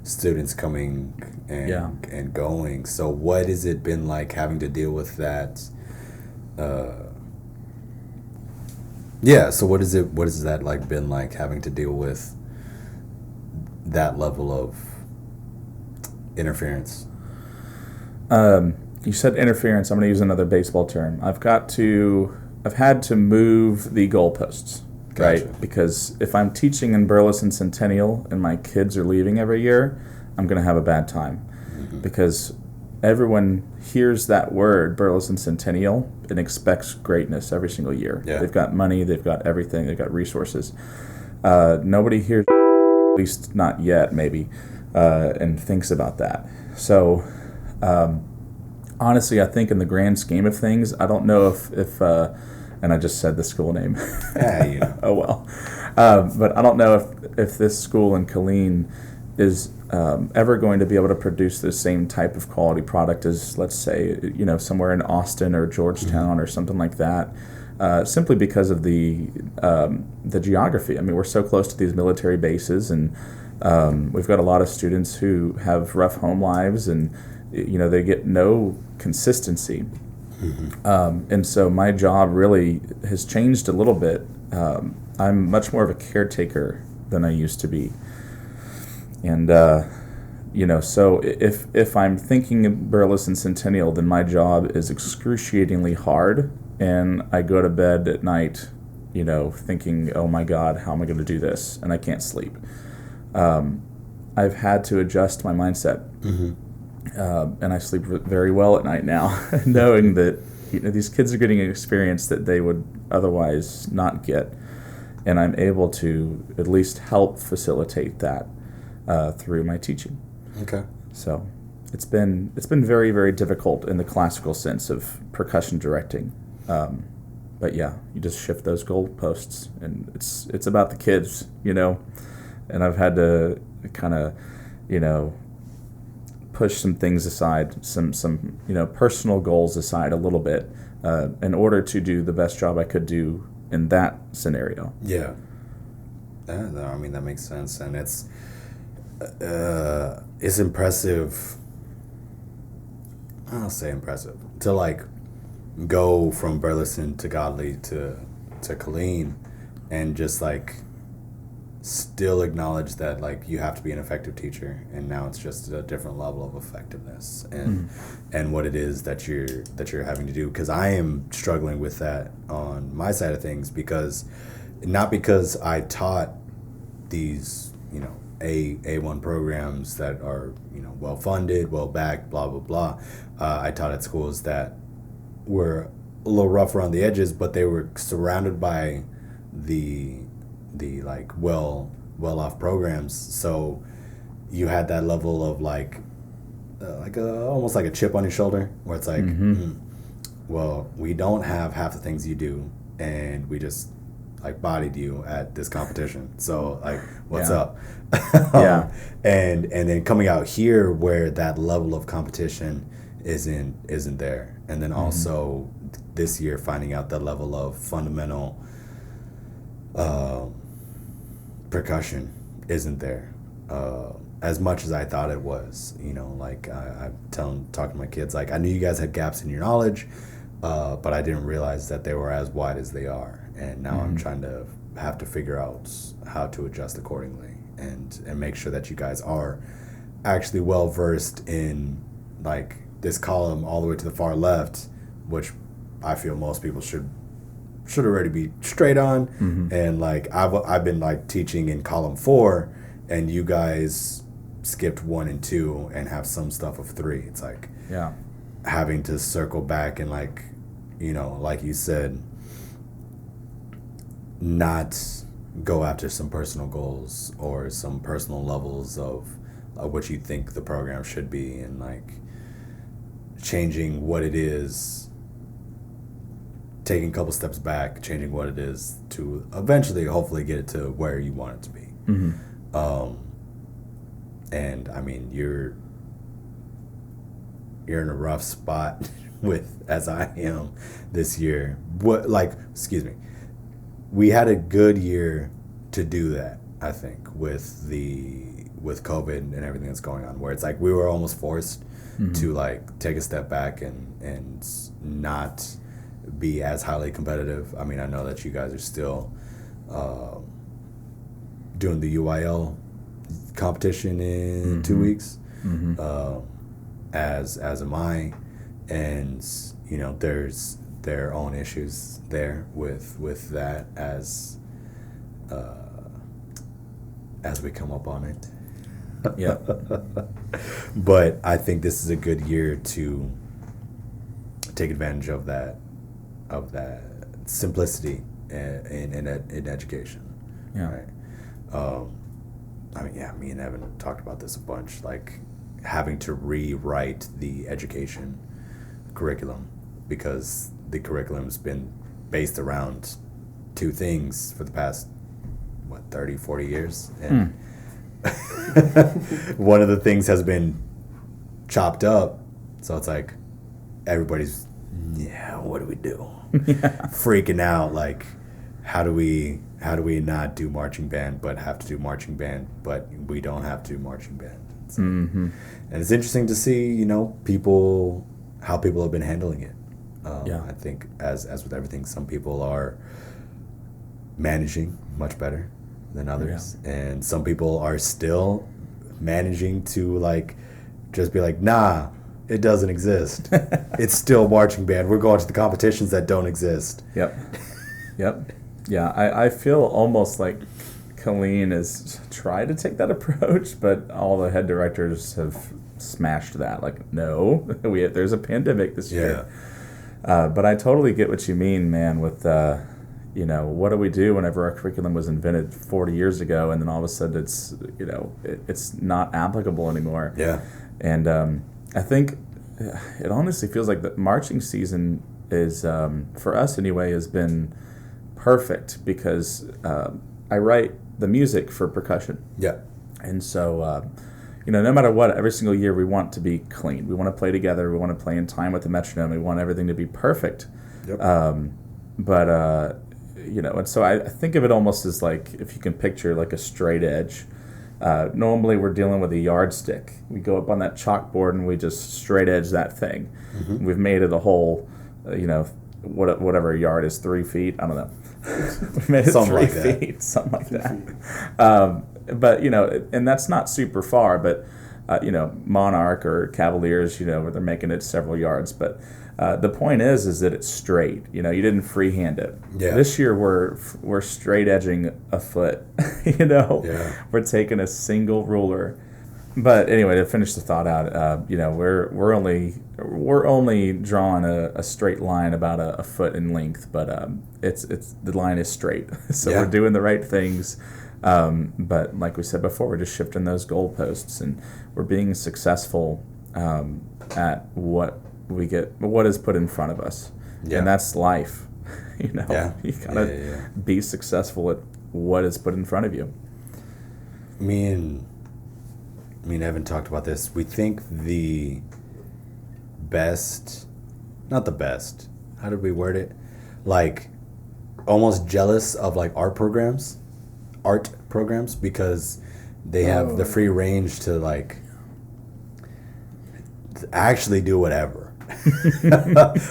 [SPEAKER 1] students coming and going. So what has it been like having to deal with that? So what is that like been like having to deal with that level of interference?
[SPEAKER 2] You said interference. I'm going to use another baseball term. I've had to move the goalposts,
[SPEAKER 1] Gotcha.
[SPEAKER 2] right? Because if I'm teaching in Burleson Centennial and my kids are leaving every year, I'm going to have a bad time because everyone hears that word, Burleson Centennial, and expects greatness every single year.
[SPEAKER 1] Yeah.
[SPEAKER 2] They've got money, they've got everything, they've got resources. Nobody hears, at least not yet, maybe, and thinks about that. So, honestly, I think in the grand scheme of things, I don't know if and I just said the school name. Oh well. But I don't know if this school in Killeen is ever going to be able to produce the same type of quality product as, let's say, somewhere in Austin or Georgetown or something like that. Simply because of the geography. I mean, we're so close to these military bases, and we've got a lot of students who have rough home lives, and they get no consistency. And so my job really has changed a little bit. I'm much more of a caretaker than I used to be. And, so if I'm thinking of Burleson Centennial, then my job is excruciatingly hard, and I go to bed at night, thinking, oh my God, how am I going to do this? And I can't sleep. I've had to adjust my mindset. And I sleep very well at night now, knowing that these kids are getting an experience that they would otherwise not get, and I'm able to at least help facilitate that through my teaching.
[SPEAKER 1] Okay.
[SPEAKER 2] So it's been very, very difficult in the classical sense of percussion directing, but yeah, you just shift those goalposts, and it's about the kids, and I've had to kind of push some things aside, some personal goals aside a little bit, in order to do the best job I could do in that scenario.
[SPEAKER 1] Yeah. No, I mean, that makes sense, and it's impressive. I'll say impressive to like go from Burleson to Godley to Killeen, and just like still acknowledge that like you have to be an effective teacher, and now it's just a different level of effectiveness and what it is that you're having to do, because I am struggling with that on my side of things, because I taught these A1 programs that are well funded, well backed, blah blah blah. I taught at schools that were a little rough around the edges, but they were surrounded by the like well off programs, so you had that level of like almost like a chip on your shoulder, where it's like, well, we don't have half the things you do, and we just like bodied you at this competition, so like what's up?
[SPEAKER 2] Yeah.
[SPEAKER 1] And then coming out here where that level of competition isn't there, and then also this year finding out that level of fundamental percussion isn't there. as much as I thought it was. You know, like talking to my kids, like I knew you guys had gaps in your knowledge, but I didn't realize that they were as wide as they are. And now I'm trying to have to figure out how to adjust accordingly and make sure that you guys are actually well versed in like this column all the way to the far left, which I feel most people should already be straight on. And like I've been like teaching in column 4, and you guys skipped 1 and 2 and have some stuff of 3. It's like having to circle back and like, you know, like you said, not go after some personal goals or some personal levels of what you think the program should be, and like changing what it is, taking a couple steps back, changing what it is to eventually hopefully get it to where you want it to be. And I mean, you're in a rough spot with, as I am this year. We had a good year to do that, I think, with COVID and everything that's going on, where it's like we were almost forced to like take a step back and not be as highly competitive. I mean, I know that you guys are still doing the UIL competition in 2 weeks, as am I, and you know, there's their own issues there with that as we come up on it. But I think this is a good year to take advantage of that simplicity in education. Right. I mean, me and Evan talked about this a bunch, like having to rewrite the education curriculum, because the curriculum's been based around 2 things for the past 30, 40 years, and one of the things has been chopped up, so it's like everybody's what do we do? Freaking out, like how do we not do marching band but have to do marching band, but we don't have to do marching band. So, and it's interesting to see, you know, how people have been handling it. I think as with everything, some people are managing much better than others, and some people are still managing to like just be like, nah, it doesn't exist. It's still marching band. We're going to the competitions that don't exist.
[SPEAKER 2] Yep. Yeah, I feel almost like Killeen has tried to take that approach, but all the head directors have smashed that. Like, no, there's a pandemic this year. But I totally get what you mean, man, with, you know, what do we do whenever our curriculum was invented 40 years ago, and then all of a sudden it's, you know, it's not applicable anymore. Yeah. And I think it honestly feels like the marching season is, for us anyway, has been perfect, because I write the music for percussion. Yeah. And so, you know, no matter what, every single year we want to be clean. We want to play together. We want to play in time with the metronome. We want everything to be perfect. Yep. But you know, and so I think of it almost as like, if you can picture like a straight edge. Normally we're dealing with a yardstick. We go up on that chalkboard and we just straight edge that thing. We've made it a whole, you know, whatever a yard is, 3 feet. I don't know. We made it something 3 like feet, something like that. But you know, and that's not super far. But you know, Monarch or Cavaliers, you know, where they're making it several yards. But the point is that it's straight. You know, you didn't freehand it. Yeah. This year we're straight edging a foot. You know, we're taking a single ruler. But anyway, to finish the thought out, you know, we're only drawing a straight line about a foot in length, but it's the line is straight, so we're doing the right things. But like we said before, we're just shifting those goalposts, and we're being successful at what is put in front of us, and that's life. You know, you gotta be successful at what is put in front of you.
[SPEAKER 1] Me and Evan talked about this. We think the best, not the best, how did we word it? Like, almost jealous of like art programs, because they have the free range to like actually do whatever.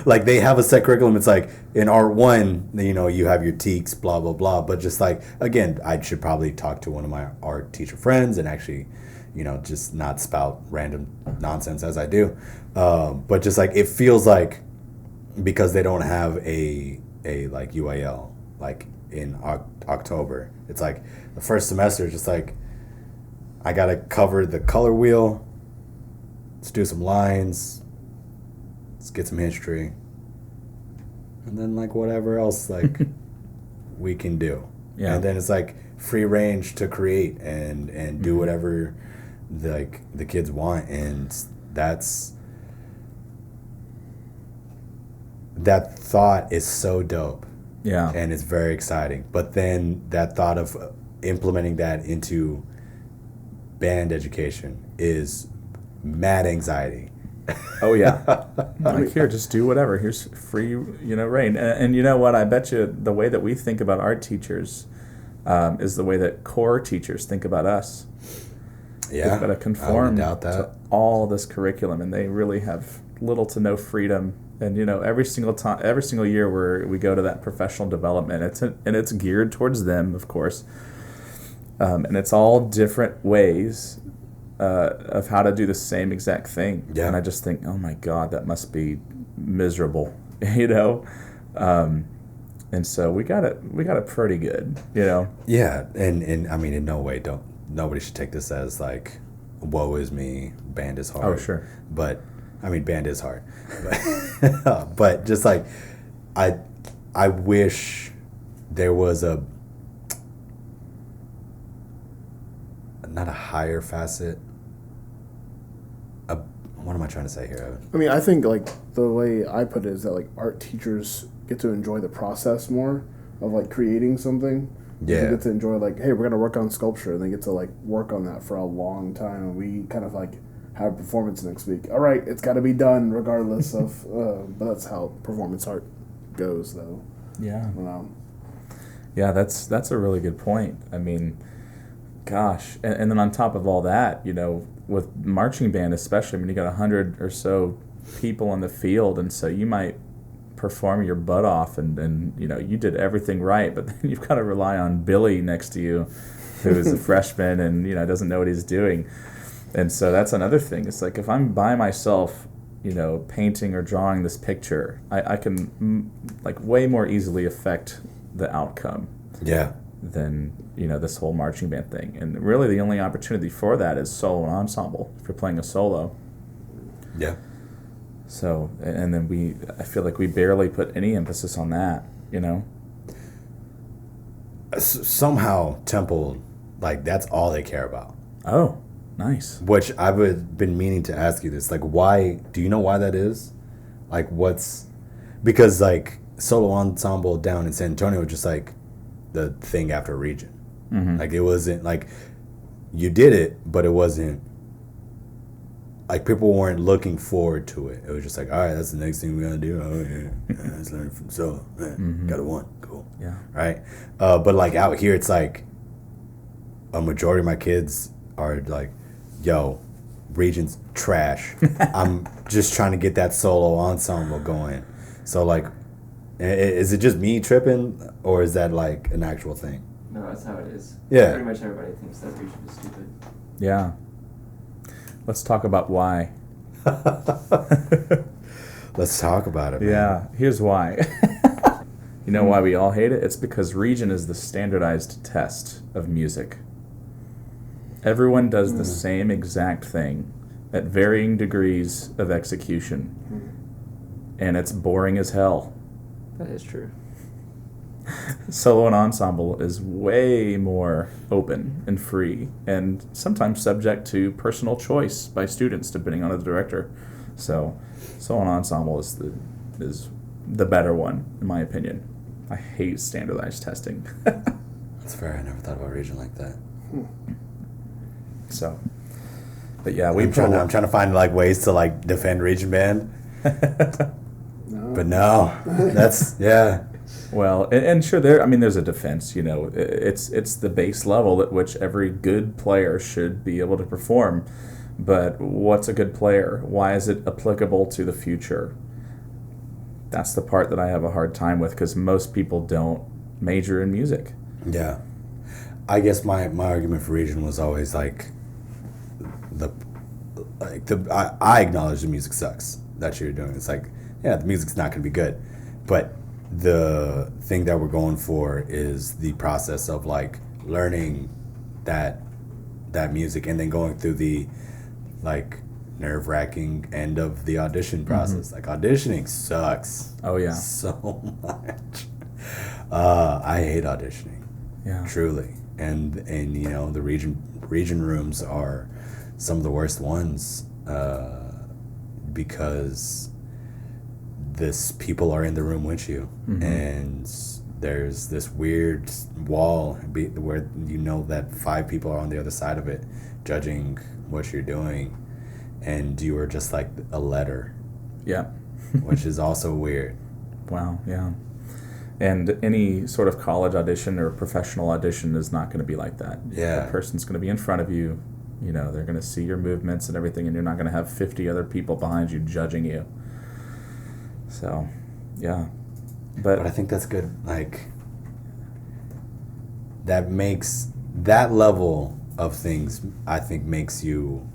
[SPEAKER 1] Like they have a set curriculum. It's like in art one, you know, you have your teaks, blah blah blah. But just like again, I should probably talk to one of my art teacher friends and actually, you know, just not spout random nonsense as I do. But just like it feels like because they don't have a like UAL like in October, it's like the first semester is just like I gotta cover the color wheel. Let's do some lines. Let's get some history. And then like whatever else like we can do.
[SPEAKER 2] Yeah.
[SPEAKER 1] And then it's like free range to create and do whatever the kids want, and that thought is so dope.
[SPEAKER 2] Yeah.
[SPEAKER 1] And it's very exciting. But then that thought of implementing that into band education is mad anxiety.
[SPEAKER 2] Oh yeah. Like here, just do whatever. Here's free, you know, reign. And you know what? I bet you the way that we think about art teachers is the way that core teachers think about us.
[SPEAKER 1] Yeah.
[SPEAKER 2] They've got to conform
[SPEAKER 1] doubt that.
[SPEAKER 2] to all this curriculum, and they really have little to no freedom. And you know, every single year where we go to that professional development, it's geared towards them, of course. And it's all different ways of how to do the same exact thing.
[SPEAKER 1] Yeah.
[SPEAKER 2] And I just think, oh my God, that must be miserable, you know? And so we got it pretty good, you know?
[SPEAKER 1] Yeah, and I mean, in no way, nobody should take this as like, woe is me, band is hard.
[SPEAKER 2] Oh, sure.
[SPEAKER 1] But, I mean, band is hard. But, but just like, I wish there was not a higher facet. What am I trying to say here, Evan?
[SPEAKER 3] I mean, I think like the way I put it is that like art teachers get to enjoy the process more of like creating something.
[SPEAKER 1] Yeah.
[SPEAKER 3] They get to enjoy like, hey, we're gonna work on sculpture, and they get to like work on that for a long time, and we kind of like have a performance next week. All right, it's got to be done regardless of. But that's how performance art goes, though.
[SPEAKER 2] Yeah.
[SPEAKER 3] You know?
[SPEAKER 2] Yeah, that's a really good point. I mean, gosh, and then on top of all that, you know, with marching band especially, I mean, you got 100 or so people in the field, and so you might perform your butt off, and you know, you did everything right, but then you've got to rely on Billy next to you, who is a freshman and, you know, doesn't know what he's doing. And so that's another thing. It's like if I'm by myself, you know, painting or drawing this picture, I can like way more easily affect the outcome.
[SPEAKER 1] Yeah.
[SPEAKER 2] Than, you know, this whole marching band thing. And really the only opportunity for that is solo and ensemble, if you're playing a solo.
[SPEAKER 1] Yeah.
[SPEAKER 2] So, and then I feel like we barely put any emphasis on that, you know?
[SPEAKER 1] Somehow Temple, like, that's all they care about.
[SPEAKER 2] Oh, nice.
[SPEAKER 1] Which I've been meaning to ask you this. Like, why, do you know why that is? Like, because, like, solo ensemble down in San Antonio was just, like, the thing after Region.
[SPEAKER 2] Mm-hmm.
[SPEAKER 1] Like, it wasn't, like, you did it, but it wasn't, like, people weren't looking forward to it. It was just like, all right, that's the next thing we're going to do. Oh, yeah. Let's learn from solo. Yeah.
[SPEAKER 2] Mm-hmm.
[SPEAKER 1] Got a one. Cool.
[SPEAKER 2] Yeah.
[SPEAKER 1] Right? But, like, out here, it's like a majority of my kids are like, yo, Region's trash. I'm just trying to get that solo ensemble going. So, like, is it just me tripping, or is that, like, an actual thing?
[SPEAKER 4] No, that's how it is.
[SPEAKER 1] Yeah.
[SPEAKER 4] Pretty much everybody thinks that region is stupid.
[SPEAKER 2] Yeah. Let's talk about why.
[SPEAKER 1] Let's talk about it, man.
[SPEAKER 2] Yeah, here's why. You know why we all hate it? It's because Region is the standardized test of music. Everyone does the same exact thing at varying degrees of execution. And it's boring as hell.
[SPEAKER 4] That is true.
[SPEAKER 2] Solo and ensemble is way more open and free, and sometimes subject to personal choice by students, depending on the director. So, solo and ensemble is the better one, in my opinion. I hate standardized testing.
[SPEAKER 1] That's fair. I never thought about Region like that.
[SPEAKER 2] So, but yeah,
[SPEAKER 1] I'm trying to find, like, ways to, like, defend Region Band.
[SPEAKER 3] No.
[SPEAKER 1] But no, that's, yeah.
[SPEAKER 2] Well, and sure, there's a defense. It's the base level at which every good player should be able to perform. But what's a good player? Why is it applicable to the future? That's the part that I have a hard time with, because most people don't major in music.
[SPEAKER 1] Yeah. I guess my argument for region was always like I acknowledge the music sucks that you're doing. It's like, yeah, the music's not going to be good, but the thing that we're going for is the process of like learning that music and then going through the like nerve-wracking end of the audition process. Like auditioning sucks.
[SPEAKER 2] Oh yeah,
[SPEAKER 1] so much. I hate auditioning.
[SPEAKER 2] Yeah,
[SPEAKER 1] truly, and the region rooms are some of the worst ones because people are in the room with you, and there's this weird wall where that 5 people are on the other side of it judging what you're doing, and you are just like a letter.
[SPEAKER 2] Yeah.
[SPEAKER 1] Which is also weird.
[SPEAKER 2] Wow, yeah. And any sort of college audition or professional audition is not going to be like that.
[SPEAKER 1] Yeah.
[SPEAKER 2] The person's going to be in front of you. They're going to see your movements and everything, and you're not going to have 50 other people behind you judging you. So, yeah. But
[SPEAKER 1] I think that's good. Like, that makes that level of things, I think, makes you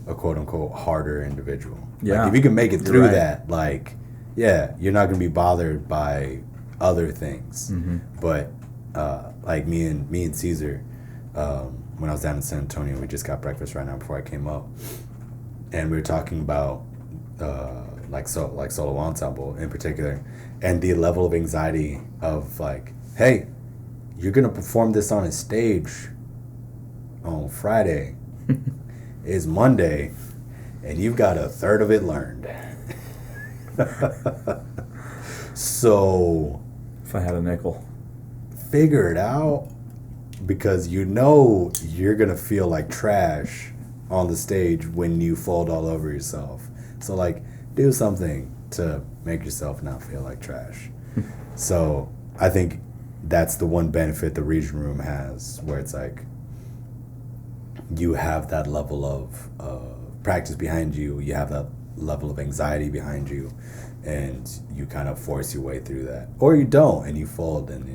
[SPEAKER 1] a quote-unquote harder individual.
[SPEAKER 2] Yeah.
[SPEAKER 1] Like, if you can make it through
[SPEAKER 2] right.
[SPEAKER 1] that, like, yeah, you're not going to be bothered by other things. But like me and Caesar, when I was down in San Antonio, we just got breakfast right now before I came up, and we were talking about like solo ensemble in particular, and the level of anxiety of like, hey, you're gonna perform this on a stage on Friday. It's Monday, and you've got a third of it learned. So,
[SPEAKER 2] if I had a nickel,
[SPEAKER 1] figure it out, because you're gonna feel like trash on the stage when you fold all over yourself. So like, do something to make yourself not feel like trash. So I think that's the one benefit the region room has, where it's like you have that level of practice behind you, you have that level of anxiety behind you, and you kind of force your way through that, or you don't, and you fold, and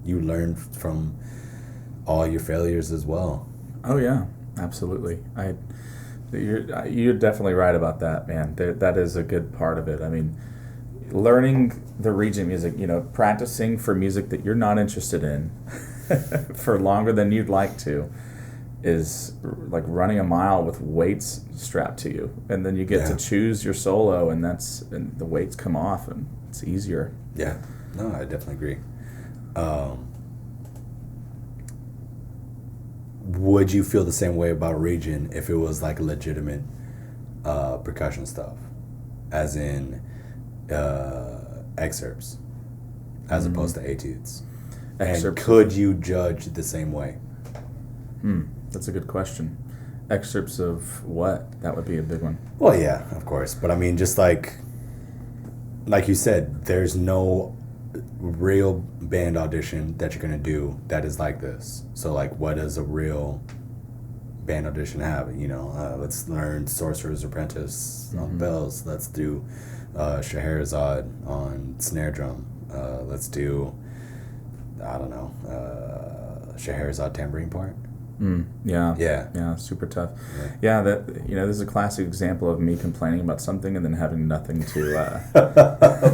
[SPEAKER 1] you learn from all your failures as well.
[SPEAKER 2] Oh yeah, absolutely. You're definitely right about that, man. That is a good part of it. I mean, learning the region music, practicing for music that you're not interested in for longer than you'd like to, is like running a mile with weights strapped to you, and then you get to choose your solo, and the weights come off, and it's easier.
[SPEAKER 1] Yeah, no, I definitely agree. Would you feel the same way about region if it was like legitimate percussion stuff, as in excerpts, as opposed to etudes?
[SPEAKER 2] Excerpts.
[SPEAKER 1] And could you judge the same way?
[SPEAKER 2] That's a good question. Excerpts of what? That would be a big one.
[SPEAKER 1] Well, yeah, of course. But I mean, just like you said, there's no real band audition that you're going to do that is like this. So, like, what does a real band audition have? Let's learn Sorcerer's Apprentice on bells. Let's do Scheherazade on snare drum. Let's do, I don't know, Scheherazade tambourine part.
[SPEAKER 2] Yeah, super tough. Yeah, that this is a classic example of me complaining about something and then having nothing to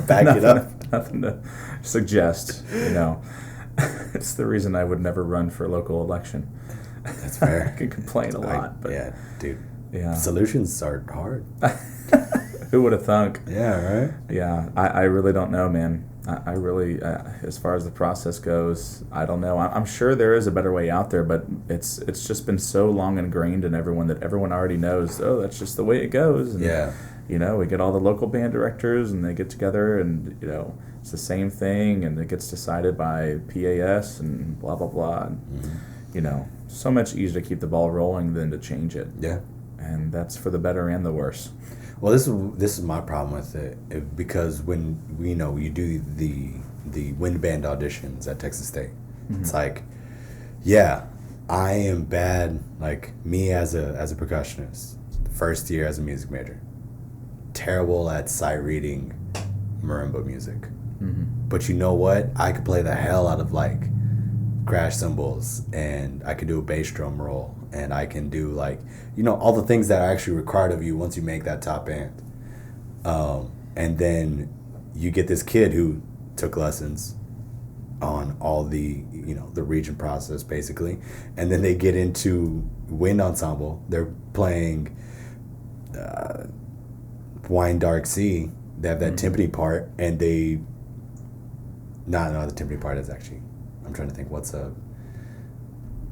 [SPEAKER 1] back it up,
[SPEAKER 2] nothing to suggest. It's the reason I would never run for a local election.
[SPEAKER 1] That's fair.
[SPEAKER 2] I can complain a lot, but
[SPEAKER 1] yeah, dude.
[SPEAKER 2] Yeah,
[SPEAKER 1] solutions are hard.
[SPEAKER 2] Who would have thunk?
[SPEAKER 1] Yeah, right.
[SPEAKER 2] Yeah, I really don't know, man. I really, as far as the process goes, I don't know. I'm sure there is a better way out there, but it's just been so long ingrained in everyone that everyone already knows, oh, that's just the way it goes. And,
[SPEAKER 1] yeah.
[SPEAKER 2] We get all the local band directors, and they get together, and, it's the same thing, and it gets decided by PAS and blah, blah, blah. And, so much easier to keep the ball rolling than to change it.
[SPEAKER 1] Yeah.
[SPEAKER 2] And that's for the better and the worse.
[SPEAKER 1] Well, this is my problem with it, because when you do the the wind band auditions at Texas State. It's like, yeah, I am bad. Like me as a percussionist, first year as a music major, terrible at sight reading marimba music. But you know what? I could play the hell out of like crash cymbals, and I could do a bass drum roll, and I can do like, you know, all the things that are actually required of you once you make that top band. And then you get this kid who took lessons on all the, you know, the region process basically, and then they get into wind ensemble. They're playing Wine Dark Sea. They have that timpani part, and they the timpani part is actually, I'm trying to think what's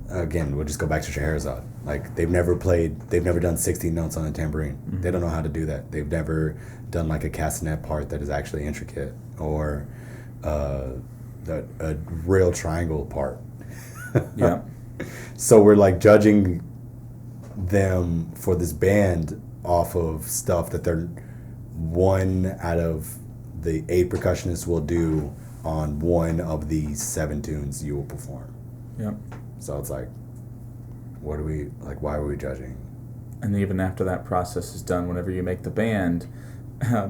[SPEAKER 1] again, we'll just go back to Scheherazade. Like they've never done 16 notes on a tambourine. They don't know how to do that. They've never done like a castanet part that is actually intricate, or a real triangle part.
[SPEAKER 2] Yeah.
[SPEAKER 1] So we're like judging them for this band off of stuff that they're one out of the 8 percussionists will do on one of the 7 tunes you will perform.
[SPEAKER 2] Yeah.
[SPEAKER 1] So it's like, what are we, like, why are we judging?
[SPEAKER 2] And even after that process is done, whenever you make the band,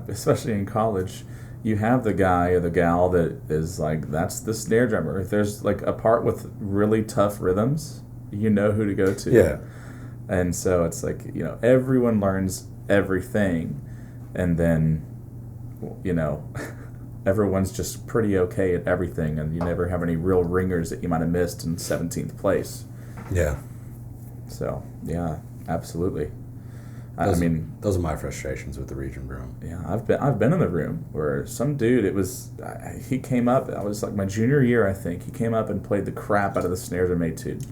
[SPEAKER 2] especially in college, you have the guy or the gal that is like, that's the snare drummer. If there's like a part with really tough rhythms, you know who to go to.
[SPEAKER 1] Yeah.
[SPEAKER 2] And so it's like, you know, everyone learns everything, and then, you know, everyone's just pretty okay at everything, and you never have any real ringers that you might have missed in 17th place.
[SPEAKER 1] Yeah.
[SPEAKER 2] So, yeah, absolutely.
[SPEAKER 1] Those are my frustrations with the region room.
[SPEAKER 2] Yeah, I've been in the room where some dude, he came up, I was like my junior year, I think, he came up and played the crap out of the snares and etude,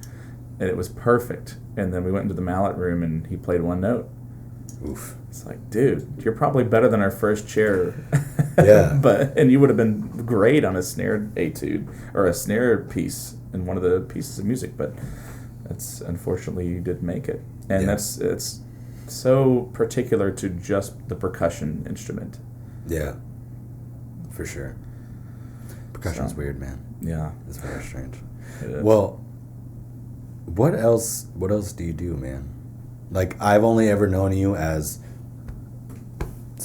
[SPEAKER 2] and it was perfect. And then we went into the mallet room and he played one note.
[SPEAKER 1] Oof.
[SPEAKER 2] It's like, dude, you're probably better than our first chair.
[SPEAKER 1] Yeah.
[SPEAKER 2] And you would have been great on a snare etude or a snare piece in one of the pieces of music, but that's, unfortunately, you didn't make it. And
[SPEAKER 1] Yeah.
[SPEAKER 2] it's so particular to just the percussion instrument.
[SPEAKER 1] Yeah. For sure. Percussion's
[SPEAKER 2] So,
[SPEAKER 1] weird, man.
[SPEAKER 2] Yeah.
[SPEAKER 1] It's very strange.
[SPEAKER 2] It is.
[SPEAKER 1] Well, what else do you do, man? Like, I've only ever known you as a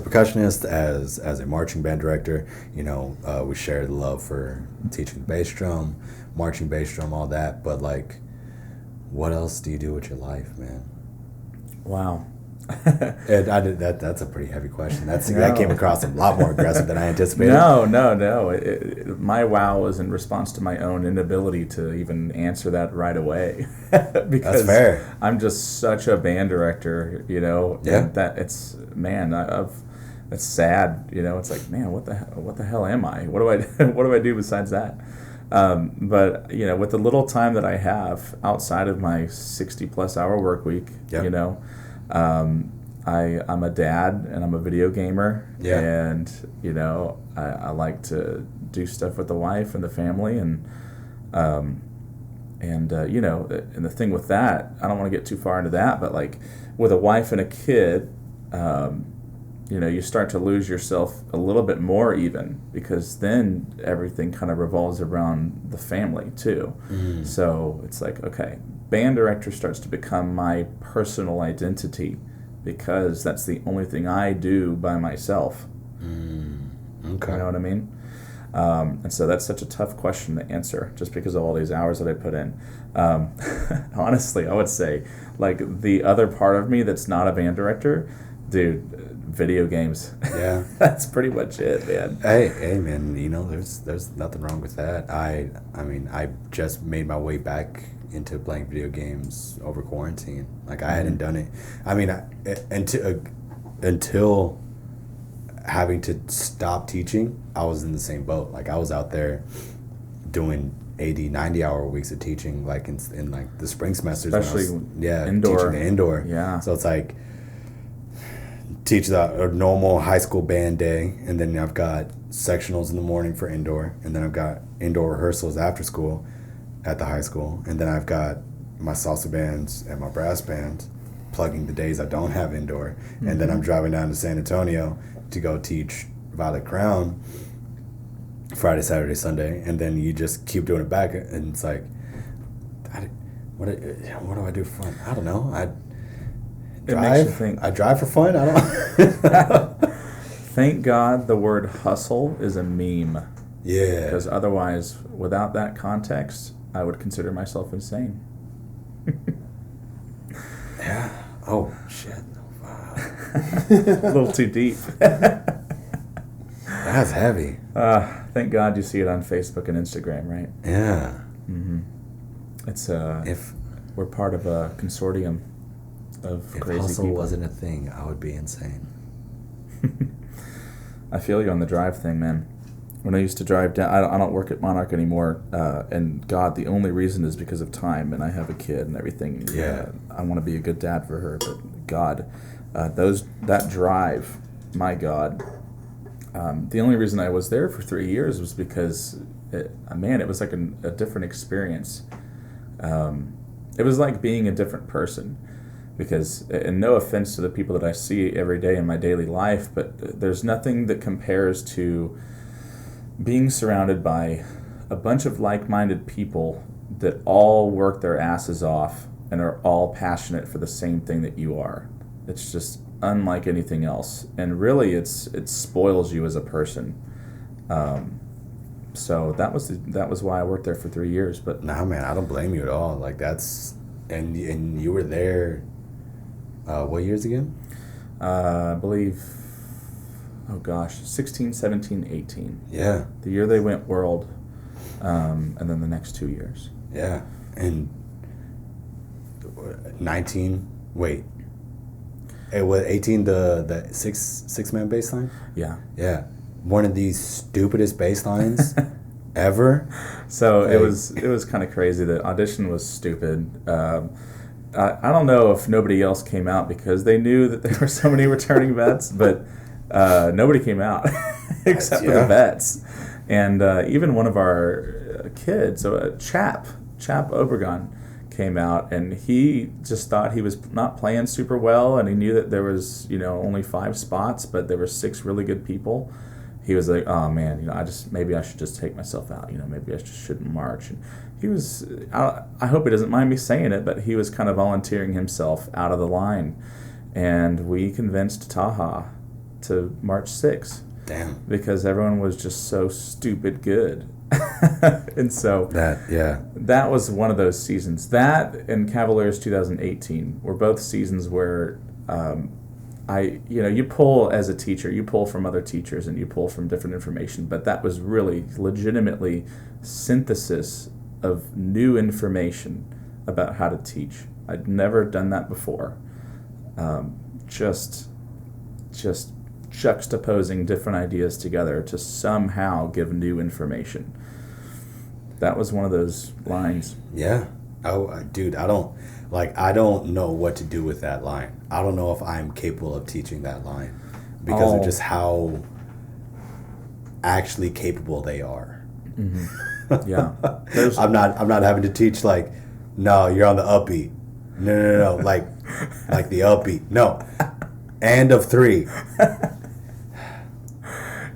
[SPEAKER 1] percussionist, as a marching band director. You know, we share the love for teaching bass drum, marching bass drum, all that. But like, what else do you do with your life, man?
[SPEAKER 2] Wow.
[SPEAKER 1] And that's a pretty heavy question. That came across a lot more aggressive than I anticipated.
[SPEAKER 2] No. My wow was in response to my own inability to even answer that right away. Because
[SPEAKER 1] That's fair.
[SPEAKER 2] I'm just such a band director, you know.
[SPEAKER 1] Yeah.
[SPEAKER 2] And that it's, man, it's sad, you know. It's like, man, what the hell am I? What do I do besides that? But you know, with the little time that I have outside of my 60+ hour work week,
[SPEAKER 1] Yep.
[SPEAKER 2] you know. I'm a dad and I'm a video gamer,
[SPEAKER 1] Yeah.
[SPEAKER 2] and you know, I like to do stuff with the wife and the family, and you know, and the thing with that, I don't want to get too far into that, but like with a wife and a kid, you know, you start to lose yourself a little bit more even, because then everything kind of revolves around the family too. So it's like, okay, band director starts to become my personal identity, because that's the only thing I do by myself.
[SPEAKER 1] Okay.
[SPEAKER 2] You know what I mean? And so that's such a tough question to answer, just because of all these hours that I put in. Honestly, I would say, like, the other part of me that's not a band director, dude, video games.
[SPEAKER 1] Yeah.
[SPEAKER 2] That's pretty much it, man.
[SPEAKER 1] Hey, man. You know, there's nothing wrong with that. I mean, I just made my way back into playing video games over quarantine. Like, I hadn't done it. I mean, until having to stop teaching, I was in the same boat. Like, I was out there doing 80, 90-hour weeks of teaching, like in like the spring semesters.
[SPEAKER 2] Especially
[SPEAKER 1] indoor. Teaching the indoor.
[SPEAKER 2] Yeah.
[SPEAKER 1] So it's like, teach a normal high school band day, and then I've got sectionals in the morning for indoor, and then I've got indoor rehearsals after school at the high school, and then I've got my salsa bands and my brass band plugging the days I don't have indoor, and then I'm driving down to San Antonio to go teach Violet Crown Friday, Saturday, Sunday, and then you just keep doing it back, and it's like, what do I do for fun? I don't know.
[SPEAKER 2] It makes you think.
[SPEAKER 1] I drive for fun. I don't.
[SPEAKER 2] Thank God the word hustle is a meme.
[SPEAKER 1] Yeah.
[SPEAKER 2] Because otherwise, without that context, I would consider myself insane.
[SPEAKER 1] Yeah. Oh shit. Wow.
[SPEAKER 2] A little too deep.
[SPEAKER 1] That's heavy.
[SPEAKER 2] Thank God you see it on Facebook and Instagram, right?
[SPEAKER 1] Yeah.
[SPEAKER 2] Mm-hmm. It's
[SPEAKER 1] If
[SPEAKER 2] we're part of a consortium of crazy
[SPEAKER 1] hustle
[SPEAKER 2] people.
[SPEAKER 1] wasn't a thing, I would be insane.
[SPEAKER 2] I feel you on the drive thing, man. When I used to drive down, I don't work at Monarch anymore, and God, the only reason is because of time, and I have a kid and everything.
[SPEAKER 1] Yeah.
[SPEAKER 2] I want to be a good dad for her, but God, that drive, my God. The only reason I was there for 3 years was because, it was like a different experience. It was like being a different person. Because, and no offense to the people that I see every day in my daily life, but there's nothing that compares to being surrounded by a bunch of like-minded people that all work their asses off and are all passionate for the same thing that you are. It's just unlike anything else, and really, it spoils you as a person. So that was why I worked there for 3 years. But
[SPEAKER 1] Nah, man, I don't blame you at all. Like and you were there. What years again?
[SPEAKER 2] I believe, 16, 17, 18.
[SPEAKER 1] Yeah.
[SPEAKER 2] The year they went world, and then the next 2 years.
[SPEAKER 1] Yeah. And 19. Wait. It was 18. The six man bass line.
[SPEAKER 2] Yeah.
[SPEAKER 1] Yeah. One of the stupidest bass lines ever.
[SPEAKER 2] So it was kind of crazy. The audition was stupid. I don't know if nobody else came out because they knew that there were so many returning vets, but nobody came out except for the vets. And even one of our kids, Chap Obregon, came out, and he just thought he was not playing super well, and he knew that there was only 5 spots, but there were 6 really good people. He was like, oh man, maybe I should just take myself out. Maybe I just shouldn't march. And he was, I hope he doesn't mind me saying it, but he was kind of volunteering himself out of the line. And we convinced Taha to march 6.
[SPEAKER 1] Damn.
[SPEAKER 2] Because everyone was just so stupid good. And so that was one of those seasons. That and Cavaliers 2018 were both seasons where you pull as a teacher, you pull from other teachers and you pull from different information, but that was really legitimately synthesis of new information about how to teach. I'd never done that before. Just juxtaposing different ideas together to somehow give new information. That was one of those lines.
[SPEAKER 1] Yeah. Oh, dude, I don't know what to do with that line. I don't know if I'm capable of teaching that line because of just how actually capable they are.
[SPEAKER 2] Mm-hmm. Yeah.
[SPEAKER 1] I'm not having to teach like, no, you're on the upbeat. No. like the upbeat. No. And of 3.